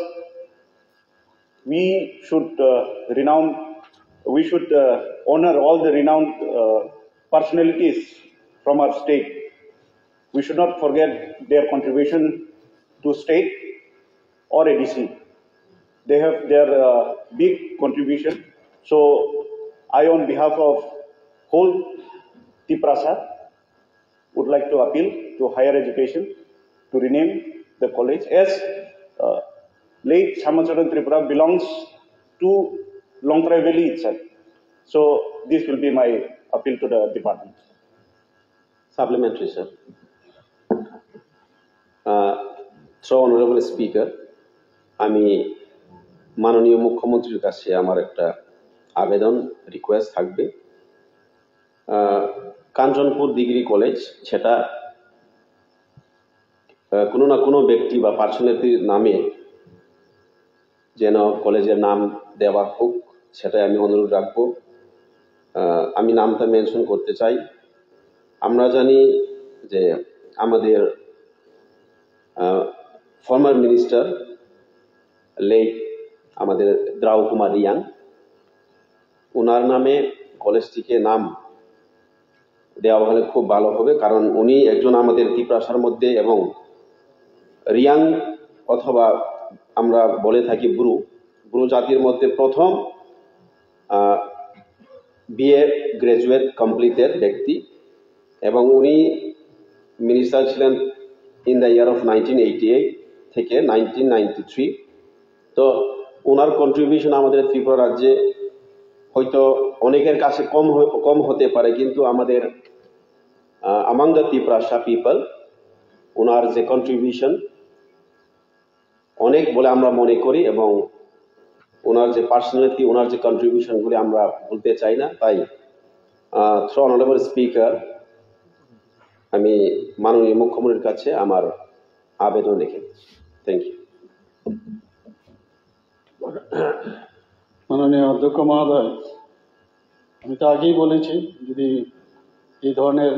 we should honor all the renowned personalities from our state. We should not forget their contribution to state or ADC. They have their big contribution. So I, on behalf of whole Tiprasa, would like to appeal to higher education to rename the college, as late Samacharan Tripura belongs to Longprai Valley itself. So this will be my appeal to the department. Supplementary, sir. So, Honorable Speaker, আমি মাননীয় মুখ্যমন্ত্রীর কাছে আমার একটা আবেদন request থাকবে। Kanchanpur degree college সেটা কোনো না কোনো ব্যক্তি বা পার্সোনালিটির নামে যেন কলেজের নাম দেওয়া হোক, সেটাই আমি অনুরোধ রাখবো। আমি নামটা মেনশন করতে চাই। আমরা জানি যে আমাদের ফর্মার মিনিস্টার লেট আমাদের দ্রাউ কুমার রিয়াং, ওনার নামে কলেজটিকে নাম দেওয়া হলে খুব ভালো হবে, কারণ উনি একজন আমাদের ত্রিপ্রাসার মধ্যে, এবং রিয়াং অথবা আমরা বলে থাকি ব্রু জাতির মধ্যে প্রথম বিএ গ্রাজুয়েট কমপ্লিটেড ব্যক্তি, এবং উনি মিনিস্টার ছিলেন ইন দ্য ইয়ার অফ 1988 থেকে 1993। তো ওনার কন্ট্রিবিউশন আমাদের ত্রিপুরা রাজ্যে হয়তো অনেকের কাছে কম হতে পারে, কিন্তু আমাদের among the Tiprasa people ওনার যে কন্ট্রিবিউশন অনেক বলে আমরা মনে করি, এবং ওনার যে পার্সোনালিটি, ওনার যে কন্ট্রিবিউশনগুলি আমরা ভুলতে চাই না। তাই থ্রু অনারেবল স্পিকার আমি মাননীয় মুখ্যমন্ত্রীর কাছে আমার আবেদন রেখে থ্যাংক ইউ। মাননীয় অধ্যক্ষ মহোদয়, আমি তো আগেই বলেছি, যদি এই ধরনের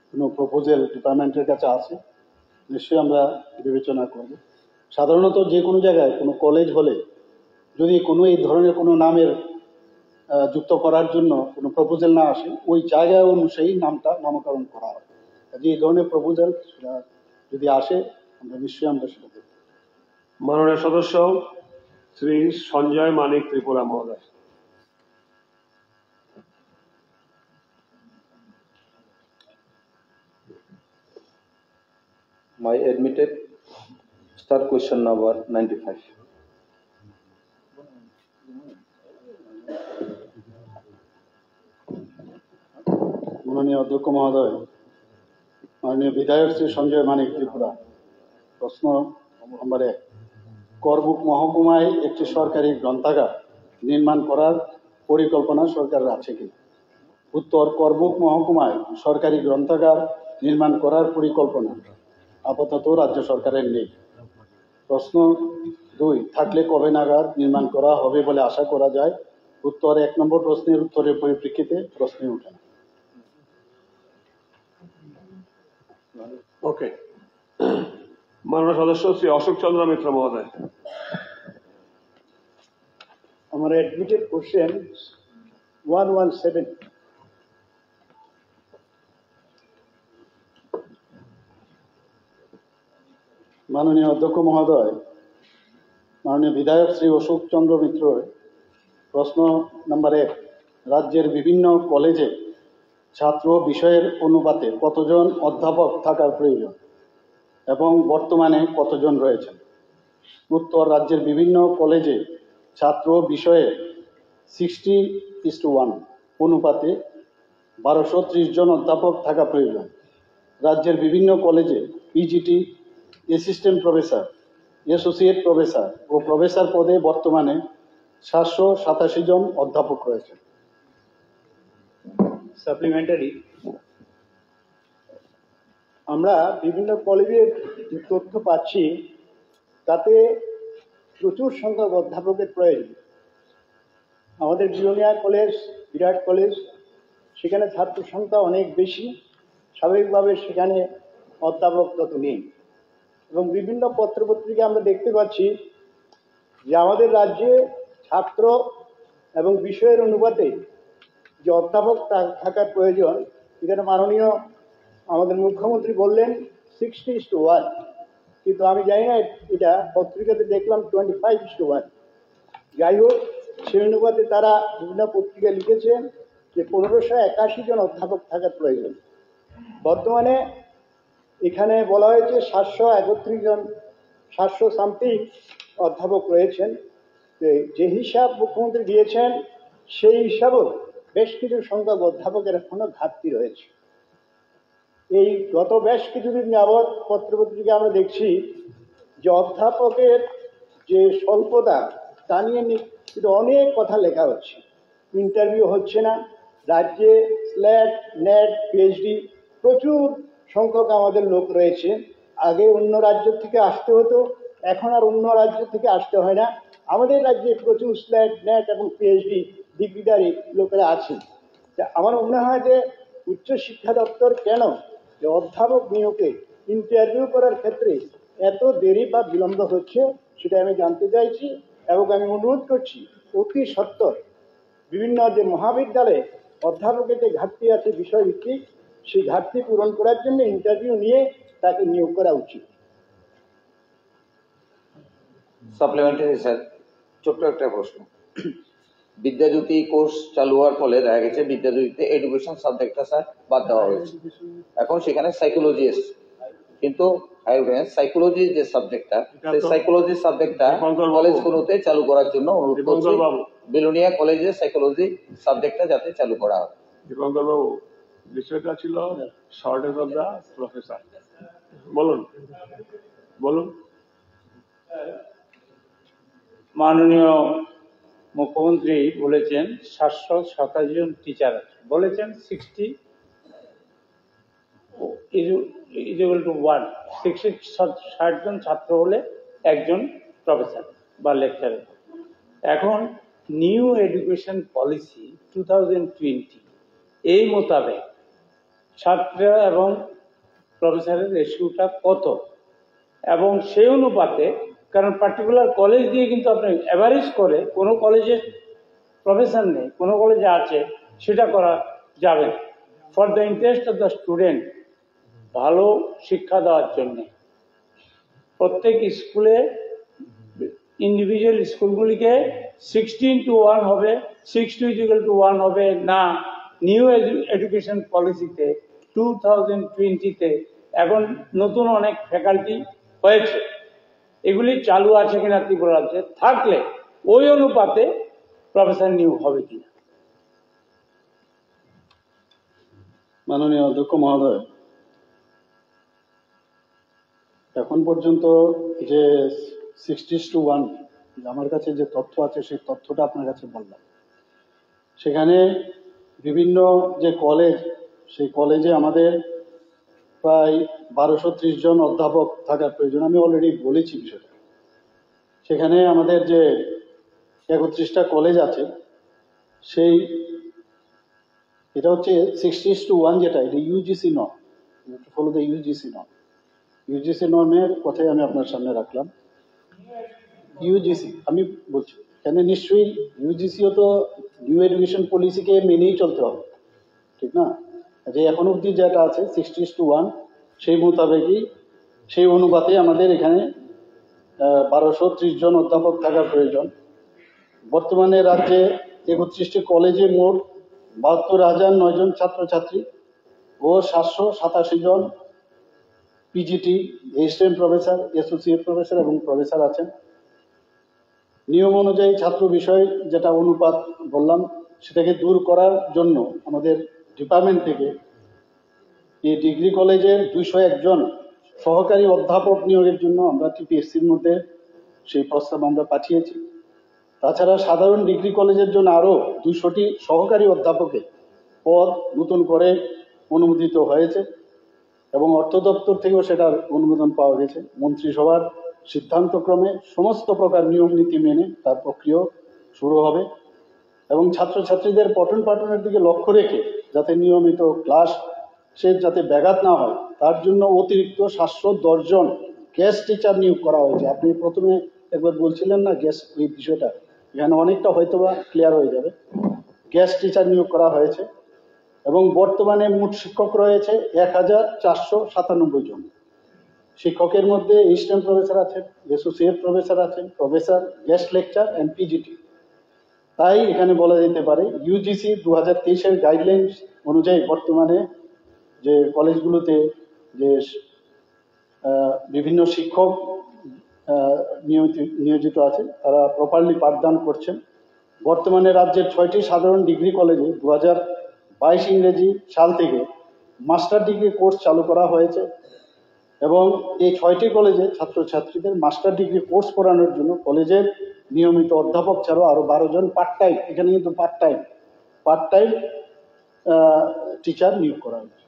কোনো প্রপোজাল ডিপার্টমেন্টের কাছে আসে নিশ্চয়ই আমরা বিবেচনা করব। সাধারণত যে কোনো জায়গায় কোনো কলেজ হলে যদি কোনো এই ধরনের কোনো নামের যুক্ত করার জন্য কোনো প্রপোজাল না আসে, ওই জায়গায় অনুযায়ী নামটা নামকরণ করা হয়। যে এই ধরনের প্রপোজাল যদি আসে নিশ্চয়ই আমরা সেটা দেখব। মাননীয় সদস্য শ্রী সঞ্জয় মানিক ত্রিপুরা মহোদয়। My admitted, start question number 95. মাননীয় অধ্যক্ষ মহোদয়, মাননীয় বিধায়ক শ্রী সঞ্জয় মানিক ত্রিপুরা। প্রশ্ন নম্বর 1, করবুক মহকুমায় একটি সরকারি গ্রন্থাগার নির্মাণ করার পরিকল্পনা সরকারের আছে কি? উত্তর, করবুক মহকুমায় সরকারি গ্রন্থাগার নির্মাণ করার পরিকল্পনা আপাতত রাজ্য সরকারের নেই। প্রশ্ন 2, থাকলে কবে নাগাদ নির্মাণ করা হবে বলে আশা করা যায়? উত্তর, 1 নম্বর প্রশ্নের উত্তরের পরিপ্রেক্ষিতে প্রশ্নে ওঠে না। ওকে, মাননীয় সদস্য শ্রী অশোক চন্দ্র মিত্র মহোদয়। আমার অ্যাডমিটেড কোশ্চেন 117। মাননীয় অধ্যক্ষ মহোদয়, মাননীয় বিধায়ক শ্রী অশোক চন্দ্র মিত্র। প্রশ্ন নম্বর 1, রাজ্যের বিভিন্ন কলেজে ছাত্র বিষয়ের অনুপাতে কতজন অধ্যাপক থাকার প্রয়োজন এবং বর্তমানে কতজন রয়েছেন? উত্তর, রাজ্যের বিভিন্ন কলেজে ছাত্র বিষয়ে 60:1 অনুপাতে 1230 জন অধ্যাপক থাকা প্রয়োজন। রাজ্যের বিভিন্ন কলেজে PGT, assistant professor, associate professor ও প্রফেসর পদে বর্তমানে 787 জন অধ্যাপক রয়েছে। সাপ্লিমেন্টারি, আমরা বিভিন্ন কলেজের যে তথ্য পাচ্ছি তাতে প্রচুর সংখ্যক অধ্যাপকের প্রয়োজন। আমাদের বিলোনিয়া কলেজ বিরাট কলেজ, সেখানে ছাত্র সংখ্যা অনেক বেশি, স্বাভাবিকভাবে সেখানে অধ্যাপক তত নেই। এবং বিভিন্ন পত্রপত্রিকা আমরা দেখতে পাচ্ছি যে আমাদের রাজ্যে ছাত্র এবং বিষয়ের অনুপাতে যে অধ্যাপক থাকার প্রয়োজন, এখানে মাননীয় আমাদের মুখ্যমন্ত্রী বললেন 60:1, কিন্তু আমি জানি না, এটা পত্রিকাতে দেখলাম 25:1। যাই হোক, সেই অনুপাতে তারা বিভিন্ন পত্রিকা লিখেছেন যে 1581 জন অধ্যাপক থাকার প্রয়োজন। বর্তমানে এখানে বলা হয়েছে 731 জন, 700 সামথিং অধ্যাপক রয়েছেন। যে হিসাব মুখ্যমন্ত্রী দিয়েছেন সেই হিসাবেও বেশ কিছু সংখ্যক অধ্যাপকের এখনো ঘাটতি রয়েছে। এই গত বেশ কিছুদিন যাবৎ পত্রপত্রিকা আমরা দেখছি যে অধ্যাপকের যে স্বল্পতা তা নিয়ে কিন্তু অনেক কথা লেখা হচ্ছে, ইন্টারভিউ হচ্ছে না। রাজ্যে স্ল্যাট, নেট, পিএইচডি প্রচুর সংখ্যক আমাদের লোক রয়েছে। আগে অন্য রাজ্য থেকে আসতে হতো, এখন আর অন্য রাজ্য থেকে আসতে হয় না। আমাদের রাজ্যে প্রচুর স্ল্যাট, নেট এবং পিএইচডি ডিগ্রিধারী লোকেরা আছেন। আমার মনে হয় যে উচ্চশিক্ষা দপ্তর কেন যে অধ্যাপক নিয়োগে ইন্টারভিউ করার ক্ষেত্রে এত দেরি বা বিলম্ব হচ্ছে, সেটা আমি জানতে চাইছি। এবং আমি অনুরোধ করছি অতি সত্বর বিভিন্ন যে মহাবিদ্যালয়ে অধ্যাপকের যে ঘাটতি আছে বিষয়ভিত্তিক, সেই ঘাটতি পূরণ করার জন্য ইন্টারভিউ নিয়ে তাকে নিয়োগ করা উচিত। সাপ্লিমেন্টারি স্যার, ছোট্ট একটা প্রশ্ন। বিদ্যাজ্যোতি কোর্স চালু হওয়ার ফলে দেখা গেছে বিদ্যাজ্যোতিতে এডুকেশন সাবজেক্টটা স্যার বাদ দেওয়া হয়েছে। এখন সেখানে সাইকোলজি এসছে, কিন্তু সাইকোলজি যে সাবজেক্টটা, সেই সাইকোলজি সাবজেক্টটা কলেজগুলোতে চালু করার জন্য অনুরোধ করছি, বিলোনিয়া কলেজে সাইকোলজি সাবজেক্টটা যাতে চালু করা হয়। দীপঙ্কর বাবু, বিষয়টা ছিল শর্টেজ অফ দ্য প্রফেসর। বলুন বলুন। মাননীয় মুখ্যমন্ত্রী বলেছেন 727 জন টিচার আছে, বলেছেন 60 60 জন ছাত্র হলে একজন প্রফেসর বা লেকচারার। এখন নিউ এডুকেশন পলিসি 2020 এই মোতাবেক ছাত্র এবং প্রফেসরের রেশিওটা কত, এবং সেই অনুপাতে, কারণ পার্টিকুলার কলেজ দিয়ে কিন্তু আপনি অ্যাভারেজ করে কোনো কলেজে প্রফেসর নেই, কোনো কলেজে আছে, সেটা করা যাবে না। For the interest of the student, ভালো শিক্ষা দেওয়ার জন্যে প্রত্যেক স্কুলে, ইন্ডিভিজুয়াল স্কুলগুলিকে 16:1 হবে, 6:1 হবে না। নিউ এডুকেশন পলিসিতে 2020-তে এখন নতুন অনেক ফ্যাকাল্টি হয়েছে, এগুলি চালু আছে কিনা ত্রিপুরা রাজ্যে, থাকলে ওই অনুপাতে প্রফেসর নিয়োগ হবে কিনা। মাননীয় অধ্যক্ষ মহোদয়, এখন পর্যন্ত যে 60:1 আমার কাছে যে তথ্য আছে, সেই তথ্যটা আপনার কাছে বললাম। সেখানে বিভিন্ন যে কলেজ, সেই কলেজে আমাদের প্রায় 1230 জন অধ্যাপক থাকার প্রয়োজন। আমি অলরেডি বলেছি বিষয়টা। সেখানে আমাদের যে 31টা কলেজ আছে, সেই এটা হচ্ছে 60:1 যেটা, এটা UGC norm, follow the UGC norm. UGC নর্মের কথাই আমি আপনার সামনে রাখলাম। ইউজিসি আমি বলছি, এখানে নিশ্চয়ই ইউজিসিও তো নিউ এডুকেশন পলিসিকে মেনেই চলতে হবে, ঠিক না? যে এখন অবধি যেটা আছে 60:1, সেই মোতাবেকই, সেই অনুপাতে আমাদের এখানে 1230 জন অধ্যাপক থাকার প্রয়োজন। বর্তমানে রাজ্যে 31টি কলেজে মোট 72,009 জন ছাত্রছাত্রী ও 787 জন PGT, assistant professor, associate professor এবং প্রফেসর আছেন। নিয়ম অনুযায়ী ছাত্র বিষয় যেটা অনুপাত বললাম, সেটাকে দূর করার জন্য আমাদের ডিপার্টমেন্ট থেকে এই ডিগ্রি কলেজের 201 জন সহকারী অধ্যাপক নিয়োগের জন্য আমরা টিপিএসসির মধ্যে সেই প্রস্তাব আমরা পাঠিয়েছি। তাছাড়া সাধারণ ডিগ্রি কলেজের জন্য আরও 200টি সহকারী অধ্যাপকের পদ নতুন করে অনুমোদিত হয়েছে এবং অর্থ দপ্তর থেকেও সেটার অনুমোদন পাওয়া গেছে। মন্ত্রিসভার সিদ্ধান্তক্রমে সমস্ত প্রকার নিয়ম নীতি মেনে তার প্রক্রিয়া শুরু হবে এবং ছাত্রছাত্রীদের পঠন পাঠনের দিকে লক্ষ্য রেখে যাতে নিয়মিত ক্লাস যাতে ব্যাঘাত না হয় তার জন্য অতিরিক্ত 710 জন গেস্ট টিচার নিয়োগ করা হয়েছে। আপনি প্রথমে একবার বলছিলেন না গেস্ট, এই বিষয়টা এখানে অনেকটা হয়তোবা ক্লিয়ার হয়ে যাবে। গেস্ট টিচার নিয়োগ করা হয়েছে এবং বর্তমানে মোট শিক্ষক রয়েছে 1497 জন। শিক্ষকের মধ্যে অ্যাসিস্ট্যান্ট প্রফেসর আছেন, অ্যাসোসিয়েট প্রফেসর আছেন, professor, guest lecture and PGT. তাই এখানে বলা যেতে পারে ইউজিসি 2023-এর গাইডলাইন্স অনুযায়ী বর্তমানে যে কলেজগুলোতে যে বিভিন্ন শিক্ষক নিয়োজিত আছে তারা প্রপারলি পাঠদান করছেন। বর্তমানে রাজ্যের 6টি সাধারণ ডিগ্রি কলেজে 2022 ইংরেজি সাল থেকে মাস্টার ডিগ্রি কোর্স চালু করা হয়েছে এবং এই 6টি কলেজে ছাত্রছাত্রীদের মাস্টার ডিগ্রি কোর্স করানোর জন্য কলেজের নিয়মিত অধ্যাপক ছাড়াও আরো 12 জন পার্ট টাইম, এখানে কিন্তু পার্ট টাইম টিচার নিয়োগ করা হয়েছে।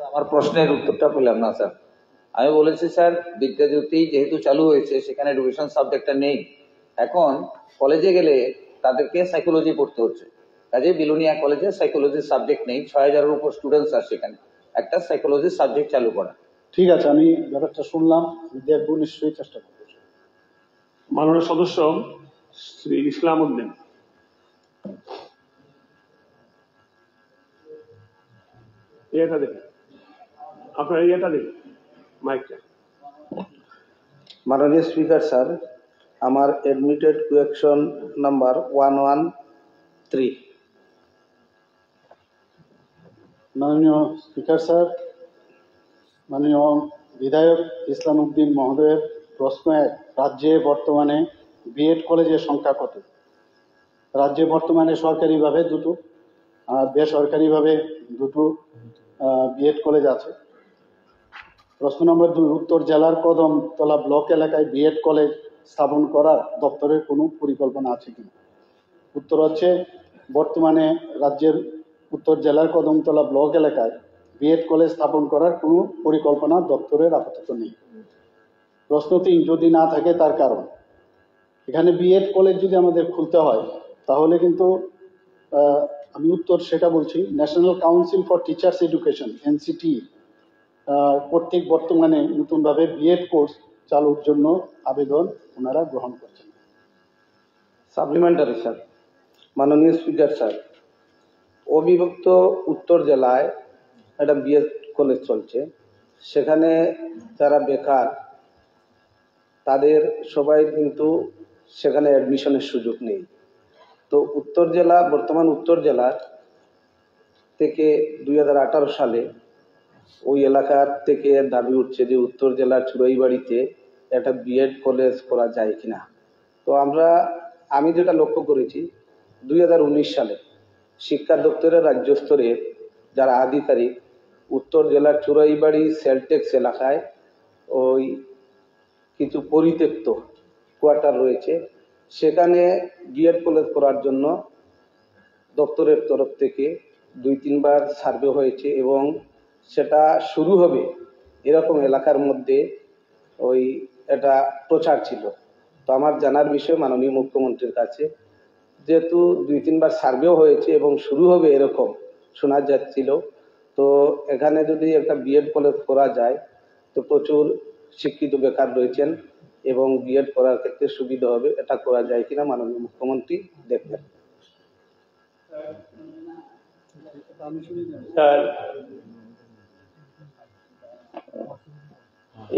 আমার প্রশ্নের উত্তরটা পেলাম না স্যার। আমি বলেছি স্যার বিদ্যাজ্যোতি যেহেতু চালু হয়েছে সেখানে এডুকেশন সাবজেক্টটা নেই, এখন কলেজে গেলে তাদেরকে সাইকোলজি পড়তে হচ্ছে, কাজে বিলোনিয়া কলেজে সাইকোলজি সাবজেক্ট নেই। 6000-এর উপর স্টুডেন্টস আছে, সেখানে একটা সাইকোলজি সাবজেক্ট চালু করা। ঠিক আছে, আমি ব্যাপারটা শুনলাম, দেখবো, নিশ্চয়ই চেষ্টা করবো। মাননীয় সদস্য শ্রী ইসলাম উদ্দিন। এটা দেখেন, আপনার এটা দেখেন মাইকটা। মাননীয় স্পিকার স্যার, আমার এডমিটেড কোয়েকশন নাম্বার 113। মাননীয় স্পিকার স্যার, মাননীয় বিধায়ক ইসলাম উদ্দিন মহোদয়ের প্রশ্ন 1, রাজ্যে বর্তমানে বিএড কলেজের সংখ্যা কত? রাজ্যে বর্তমানে সরকারিভাবে 2টো আর বেসরকারিভাবে 2টো বিএড কলেজ আছে। প্রশ্ন নম্বর 2, উত্তর জেলার কদমতলা ব্লক এলাকায় বিএড কলেজ স্থাপন করার দপ্তরের কোনো পরিকল্পনা আছে কিনা? উত্তর হচ্ছে বর্তমানে রাজ্যের উত্তর জেলার কদমতলা ব্লক এলাকায় বিএড কলেজ স্থাপন করার কোনো পরিকল্পনা দপ্তরের আপাতত নেই। প্রশ্ন 3, যদি না থাকে তার কারণ? এখানে বিএড কলেজ যদি আমাদের খুলতে হয় তাহলে কিন্তু আমি উত্তর সেটা বলছি, national council for teachers education NCT কর্তৃক বর্তমানে নতুনভাবে বিএড কোর্স চালুর জন্য আবেদন ওনারা গ্রহণ করছেন। Supplementary sir. মাননীয় স্পিকার স্যার, অবিভক্ত উত্তর জেলায় একটা বিএড কলেজ চলছে, সেখানে যারা বেকার তাদের সবাই কিন্তু সেখানে অ্যাডমিশনের সুযোগ নেই। তো বর্তমান উত্তর জেলার থেকে 2018 সালে ওই এলাকার থেকে দাবি উঠছে যে উত্তর জেলার চুড়াইবাড়িতে একটা বিএড কলেজ করা যায় কিনা। তো আমি যেটা লক্ষ্য করেছি 2019 সালে শিক্ষা দপ্তরের রাজ্য স্তরের যারা আধিকারিক উত্তর জেলার চুড়াইবাড়ি সেলটেক্স এলাকায় ওই কিছু পরিত্যক্ত কোয়ার্টার রয়েছে, সেখানে বিএড কলেজ করার জন্য দপ্তরের তরফ থেকে 2-3 বার সার্ভে হয়েছে এবং সেটা শুরু হবে এরকম এলাকার মধ্যে এটা প্রচার ছিল। তো আমার জানার বিষয় মাননীয় মুখ্যমন্ত্রীর কাছে, যেহেতু 2-3 বার সার্ভেও হয়েছে এবং শুরু হবে এরকম শোনা যাচ্ছিল, তো এখানে যদি একটা বিএড কলেজ করা যায় তো প্রচুর শিক্ষিত বেকার রয়েছেন এবং বিএড করার ক্ষেত্রে সুবিধা হবে, এটা করা যায় কিনা মাননীয় মুখ্যমন্ত্রী দেখবেন। স্যার,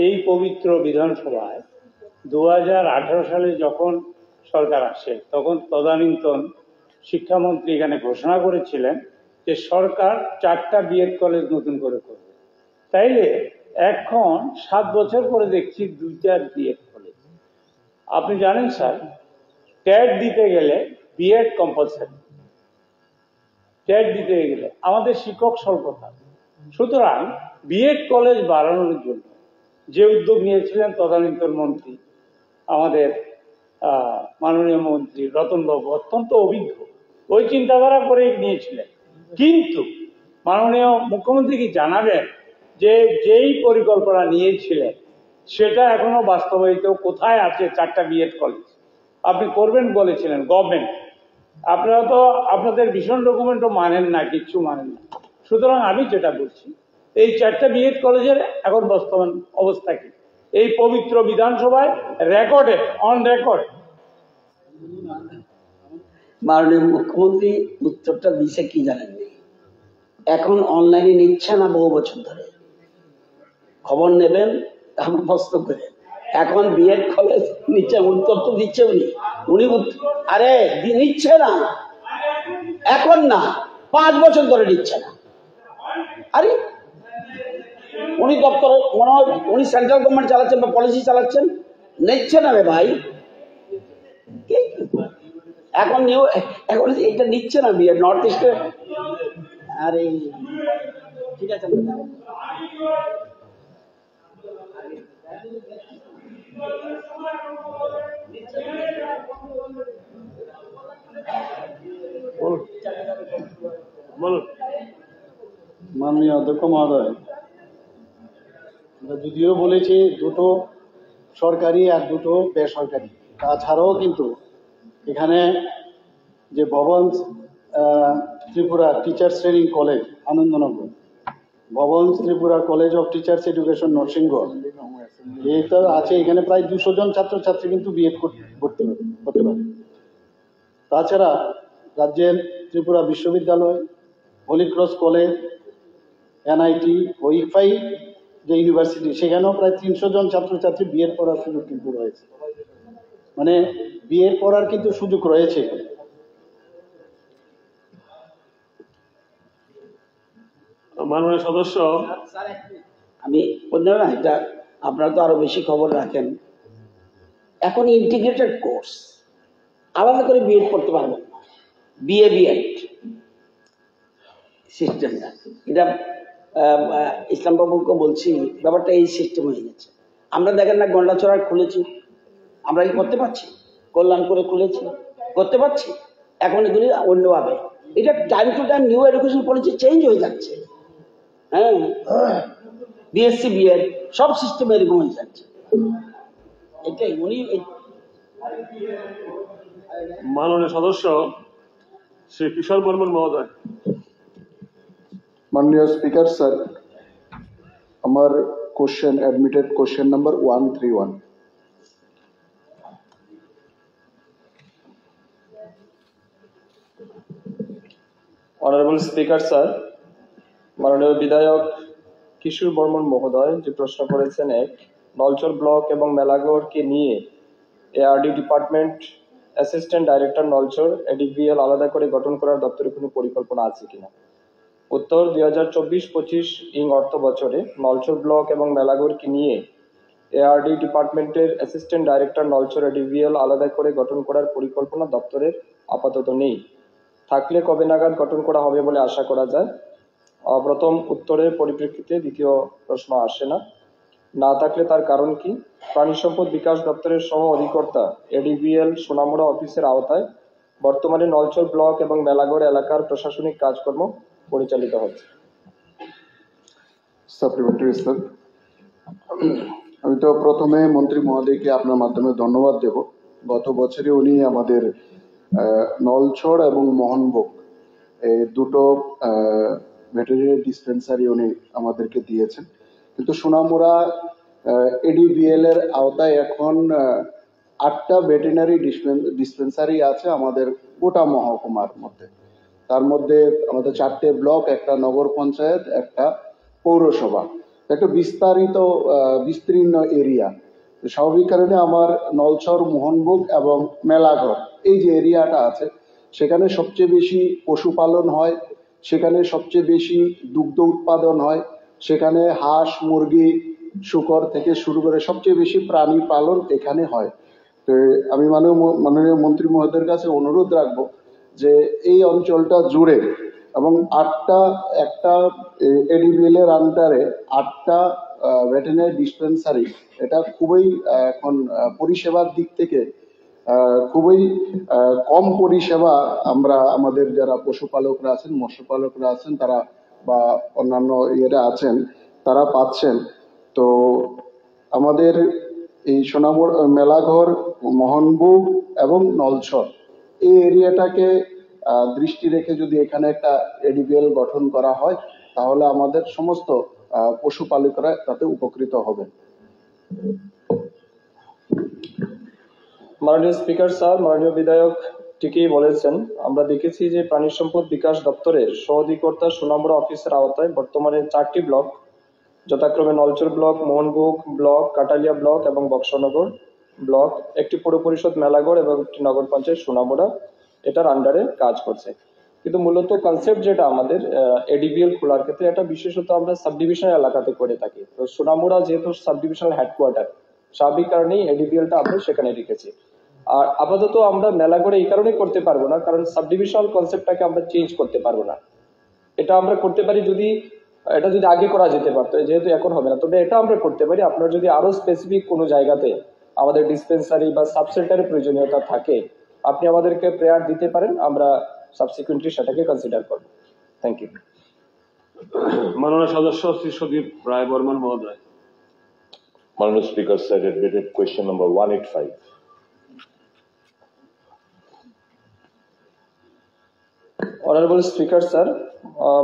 এই পবিত্র বিধানসভায় 2018 সালে যখন সরকার আসে তখন তদানীন্তন শিক্ষামন্ত্রী এখানে ঘোষণা করেছিলেন যে সরকার 4টা বিএড কলেজ নতুন করে করবে। তাইলে এখন 7 বছর পরে দেখছি 2টা বিএড কলেজ। আপনি জানেন স্যার, ট্যাট দিতে গেলে বিএড কম্পালসারি, ট্যাট দিতে গেলে আমাদের শিক্ষক স্বল্পতা। সুতরাং বিএড কলেজ বাড়ানোর জন্য যে উদ্যোগ নিয়েছিলেন তদানীন্তন মন্ত্রী আমাদের মাননীয় মন্ত্রী রতনবাবু, অত্যন্ত অভিজ্ঞ, ওই চিন্তাধারা করে নিয়েছিলেন। কিন্তু মাননীয় মুখ্যমন্ত্রী কি জানাবেন যে যেই পরিকল্পনা নিয়েছিলেন সেটা এখনো বাস্তবায়িত কোথায় আছে? 4টা বিএড কলেজ আপনি করবেন বলেছিলেন গভর্নমেন্ট, আপনারা তো আপনাদের ভীষণ ডকুমেন্টও মানেন না, কিচ্ছু মানেন না। সুতরাং আমি যেটা বলছি, এই 4টা বিএড কলেজের এখন বর্তমান অবস্থা কি এই পবিত্র বিধানসভায় রেকর্ডে, অন রেকর্ড? মাননীয় মুখ্যমন্ত্রী উত্তরটা দিছে কি জানেননি, এখন অনলাইনে নিচ্ছে না, বহু বছর ধরে খবর নেবেন তারপর প্রশ্ন করে। এখন বিএড কলেজ নিচ্ছে, উত্তর তো দিচ্ছে উনি আরে নিচ্ছে না, এখন না 5 বছর ধরে নিচ্ছে না। আরে উনি দপ্তরে মনে হয় উনি সেন্ট্রাল গভর্নমেন্ট চালাচ্ছেন বা পলিসি চালাচ্ছেন, নিচ্ছে না রে ভাই। এখন এখন এটা নিচ্ছে না বিএড নর্থ ইস্টে। আরে ঠিক আছে, মাননীয় অধ্যক্ষ মহোদয়, আমরা যদিও বলেছি দুটো সরকারি আর দুটো বেসরকারি, তাছাড়াও কিন্তু এখানে যে Bhavan Tripura teachers training college Anandanagar, Bhavan Tripura college of teachers education Narsingarh, এটা আছে। এখানে প্রায় 200 জন ছাত্রছাত্রী কিন্তু বিএড করতে হতে পারে। তাছাড়া রাজ্যের ত্রিপুরা বিশ্ববিদ্যালয়, হোলি ক্রস কলেজ, এনআইটি ও ইকফাই যে ইউনিভার্সিটি, সেখানেও প্রায় 300 জন ছাত্রছাত্রী বিএড পড়ার সুযোগ কিন্তু রয়েছে। মানে বিএড পড়ার কিন্তু সুযোগ রয়েছে। মাননীয় সদস্য, আমি বললাম না, এটা আপনারা তো আরো বেশি খবর রাখেন। এখন ইন্টিগ্রেটেড কোর্স, আলাদা করে বিএড করতে পারবেন না, বিএড সিস্টেমটা, এটা ইসলামবাবুকে বলছি, ব্যাপারটা এই সিস্টেম হয়ে গেছে। আমরা দেখেন না গন্ডাছড়া খুলেছি, আমরা কি করতে পারছি? কল্যাণপুরে খুলেছি, করতে পারছি। এখন এগুলি অন্যভাবে, এটা time to time new education policy change হয়ে যাচ্ছে। হ্যাঁ, বিএসসি বিএড সব সিস্টেম এরকম হয়ে যাচ্ছে। এটাই উনি। মাননীয় সদস্য শ্রী কিশোর বর্মন মহোদয়। মাননীয় স্পিকার স্যার, আমার question admitted question number 131। Honourable speaker sir, মাননীয় বিধায়ক কিশোর বর্মন মহোদয় যে প্রশ্ন করেছেন, এক, নলচর ব্লক এবং মেলাগড়কে নিয়ে ARD department assistant director Nalchar ADVL আলাদা করে গঠন করার দপ্তরে কোনো পরিকল্পনা আছে কিনা? উত্তর, 2024-25 অর্থ বছরে নলচর ব্লক এবং মেলাগড়কে নিয়ে এআরডি ডিপার্টমেন্টের অ্যাসিস্ট্যান্ট ডাইরেক্টর নলচর এডিভিএল আলাদা করে গঠন করার পরিকল্পনা দপ্তরের আপাতত নেই। থাকলে কবে নাগাদ গঠন করা হবে বলে আশা করা যায়? প্রথম উত্তরের পরিপ্রেক্ষিতে দ্বিতীয় প্রশ্ন আসে না। না থাকলে তার কারণ কি? প্রাণী সম্পদ বিকাশ দপ্তরের সহ অধিকর্তা এডিভিএল সোনামুড়া অফিসের আওতায় বর্তমানে নলচর ব্লক এবং মেলাগড় এলাকার প্রশাসনিক কাজকর্ম পরিচালিত হচ্ছে। সাপ্লিমেন্টারি স্যার, আমি তো প্রথমে মন্ত্রী মহোদয়কে আপনার মাধ্যমে ধন্যবাদ দেব। গত বছরে উনি আমাদের নলছড় এবং মোহনভোগ এই দুটো ভেটেরিনারি ডিসপেন্সারি উনি আমাদেরকে দিয়েছেন, কিন্তু সোনামুড়া এডিভিএল এর আওতায় এখন 8টা ভেটেরিনারি ডিসপেন্সারি আছে আমাদের গোটা মহকুমার মধ্যে। তার মধ্যে আমাদের 4টে ব্লক, একটা নগর পঞ্চায়েত, একটা পৌরসভা, একটা বিস্তীর্ণ এরিয়া। স্বাভাবিক কারণে আমার নলছর, মোহনভোগ এবং মেলাঘর এই যে এরিয়াটা আছে, সেখানে সবচেয়ে বেশি পশুপালন হয়, সেখানে সবচেয়ে বেশি দুগ্ধ উৎপাদন হয়, সেখানে হাঁস, মুরগি, শূকর থেকে শুরু করে সবচেয়ে বেশি প্রাণী পালন এখানে হয়। তো আমি মাননীয় মন্ত্রী মহোদয়ের কাছে অনুরোধ রাখবো যে এই অঞ্চলটা জুড়ে এবং একটা এডিভিএল এর আন্ডারে 8টা ভেটেরিনারি ডিসপেন্সারি, এটা খুবই এখন পরিষেবার দিক থেকে খুবই কম পরিষেবা আমরা আমাদের যারা পশুপালকরা আছেন, মৎস্যপালকরা আছেন, তারা বা অন্যান্য ইয়েরা আছেন, তারা পাচ্ছেন। তো আমাদের এই সোনামুড়া মেলাঘর, মোহনবুগ এবং নলছর এই এরিয়াটাকে দৃষ্টি রেখে যদি এখানে একটা এডিবিএল গঠন করা হয় তাহলে আমাদের সমস্ত পশুপালকরা তাতে উপকৃত হবেন। মাননীয় স্পিকার স্যার, মাননীয় বিধায়ক ঠিকই বলেছেন। আমরা দেখেছি যে প্রাণী সম্পদ বিকাশ দপ্তরের সহ-অধিকর্তা সোনামুড়া অফিসের আওতায় বর্তমানে 4টি ব্লক, যথাক্রমে Nalchar block, মোহনবুগ block, Kathalia block এবং বক্সনগর ব্লক, একটি পৌর পরিষদ মেলাগড় এবং একটি নগর পঞ্চায়েত সোনামুড়া এটার আন্ডারে কাজ করছে। কিন্তু মূলত কনসেপ্ট যেটা আমাদের এডিবিএল খোলার ক্ষেত্রে, এটা বিশেষত আমরা সাব ডিভিশন এলাকাতে করে থাকি। তো সোনামুড়া যেহেতু সাব ডিভিশনাল হেডকোয়ার্টার, স্বাভাবিক কারণেই এডিবিএলটা আমরা সেখানে রেখেছি। আর আপাতত আমরা মেলাগড়ে এই কারণে করতে পারবো না, কারণ সাব ডিভিশনাল কনসেপ্টটাকে আমরা চেঞ্জ করতে পারবো না। এটা আমরা করতে পারি যদি এটা যদি আগে করা যেতে পারতো, যেহেতু এখন হবে না। তবে এটা আমরা করতে পারি, আপনার যদি আরো স্পেসিফিক কোনো জায়গাতে আমাদের ডিসপেন্সারি বা সাবসেন্টারের প্রয়োজনীয়তা থাকে, আপনি আমাদেরকে প্রেয়ার দিতে পারেন, আমরা সাবসিকুয়েন্টলি সেটাকে কনসিডার করবো। Thank you. মাননীয় সদস্য শ্রী সুদীপ রায় বর্মন মহোদয়। মাননীয় speaker sir, admitted question number 185. Honourable speaker sir,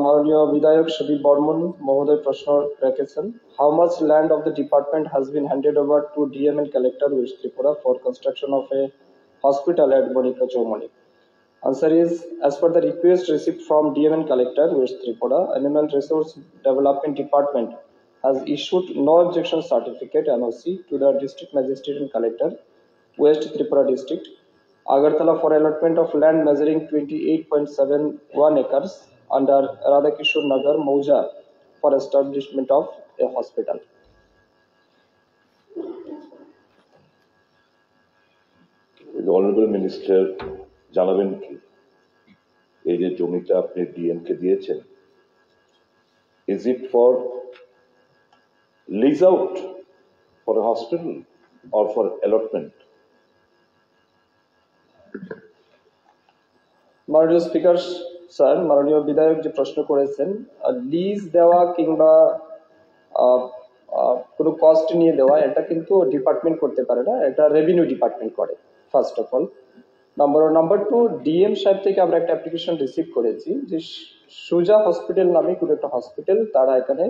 মাননীয় বিধায়ক সুদীপ বর্মন মহোদয় প্রশ্ন রেখেছেন, how much land of the department has been handed over to DM and collector West Tripura for construction of a hospital at Bonica Chomani? Answer is, as per the request received from DM and Collector West Tripura, Animal Resource Development Department has issued no objection certificate NOC to the District Magistrate and Collector West Tripura District, Agartala, for allotment of land measuring 28.71 acres under Radhakishore Nagar, Mauja, for establishment of a hospital. Honourable minister জানাবেন কি এই যে জমিটা আপনি DM কে দিয়েছেন, is it for lease out for a hospital or for allotment? মাননীয় speaker sir, মাননীয় বিধায়ক যে প্রশ্ন করেছেন, লিজ দেওয়া কিংবা কোনো কস্ট নিয়ে দেওয়া, এটা কিন্তু ডিপার্টমেন্ট করতে পারে না, এটা রেভিনিউ ডিপার্টমেন্ট করে first of all. Number two, DM সাহেব থেকে আমরা একটা অ্যাপ্লিকেশন রিসিভ করেছি যে সুজা হসপিটাল নামে কোনো একটা হসপিটাল তারা এখানে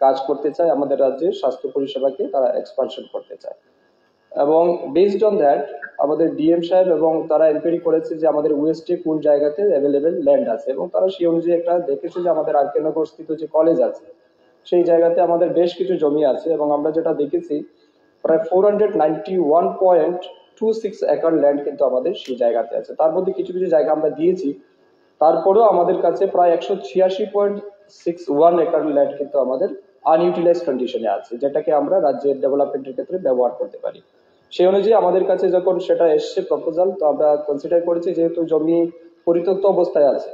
কাজ করতে চায়, আমাদের রাজ্যের স্বাস্থ্য পরিষেবাকে তারা এক্সপানশন করতে চায়। এবং বেসড অন দ্যাট আমাদের ডিএম সাহেব এবং তারা এনকোয়ারি করেছে যে আমাদের ওয়েস্টে কোন জায়গাতে অ্যাভেলেবেল ল্যান্ড আছে, এবং তারা সেই অনুযায়ী একটা দেখেছে যে আমাদের আরকে নগর স্থিত যে কলেজ আছে সেই জায়গাতে আমাদের বেশ কিছু জমি আছে, এবং আমরা যেটা দেখেছি প্রায় 491.26 একর ল্যান্ড কিন্তু আমাদের সেই জায়গাতে আছে। তার মধ্যে কিছু কিছু জায়গা আমরা দিয়েছি, তারপরেও আমাদের কাছে প্রায় 186.61 একর ল্যান্ড কিন্তু আমাদের আনইউটিলাইজ কন্ডিশনে আছে, যেটাকে আমরা রাজ্যের ডেভেলপমেন্টের ক্ষেত্রে ব্যবহার করতে পারি। সেই অনুযায়ী আমাদের কাছে যখন সেটা এসছে প্রপোজাল, তো আমরা কনসিডার করেছি যেহেতু জমি পরিত্যক্ত অবস্থায় আছে,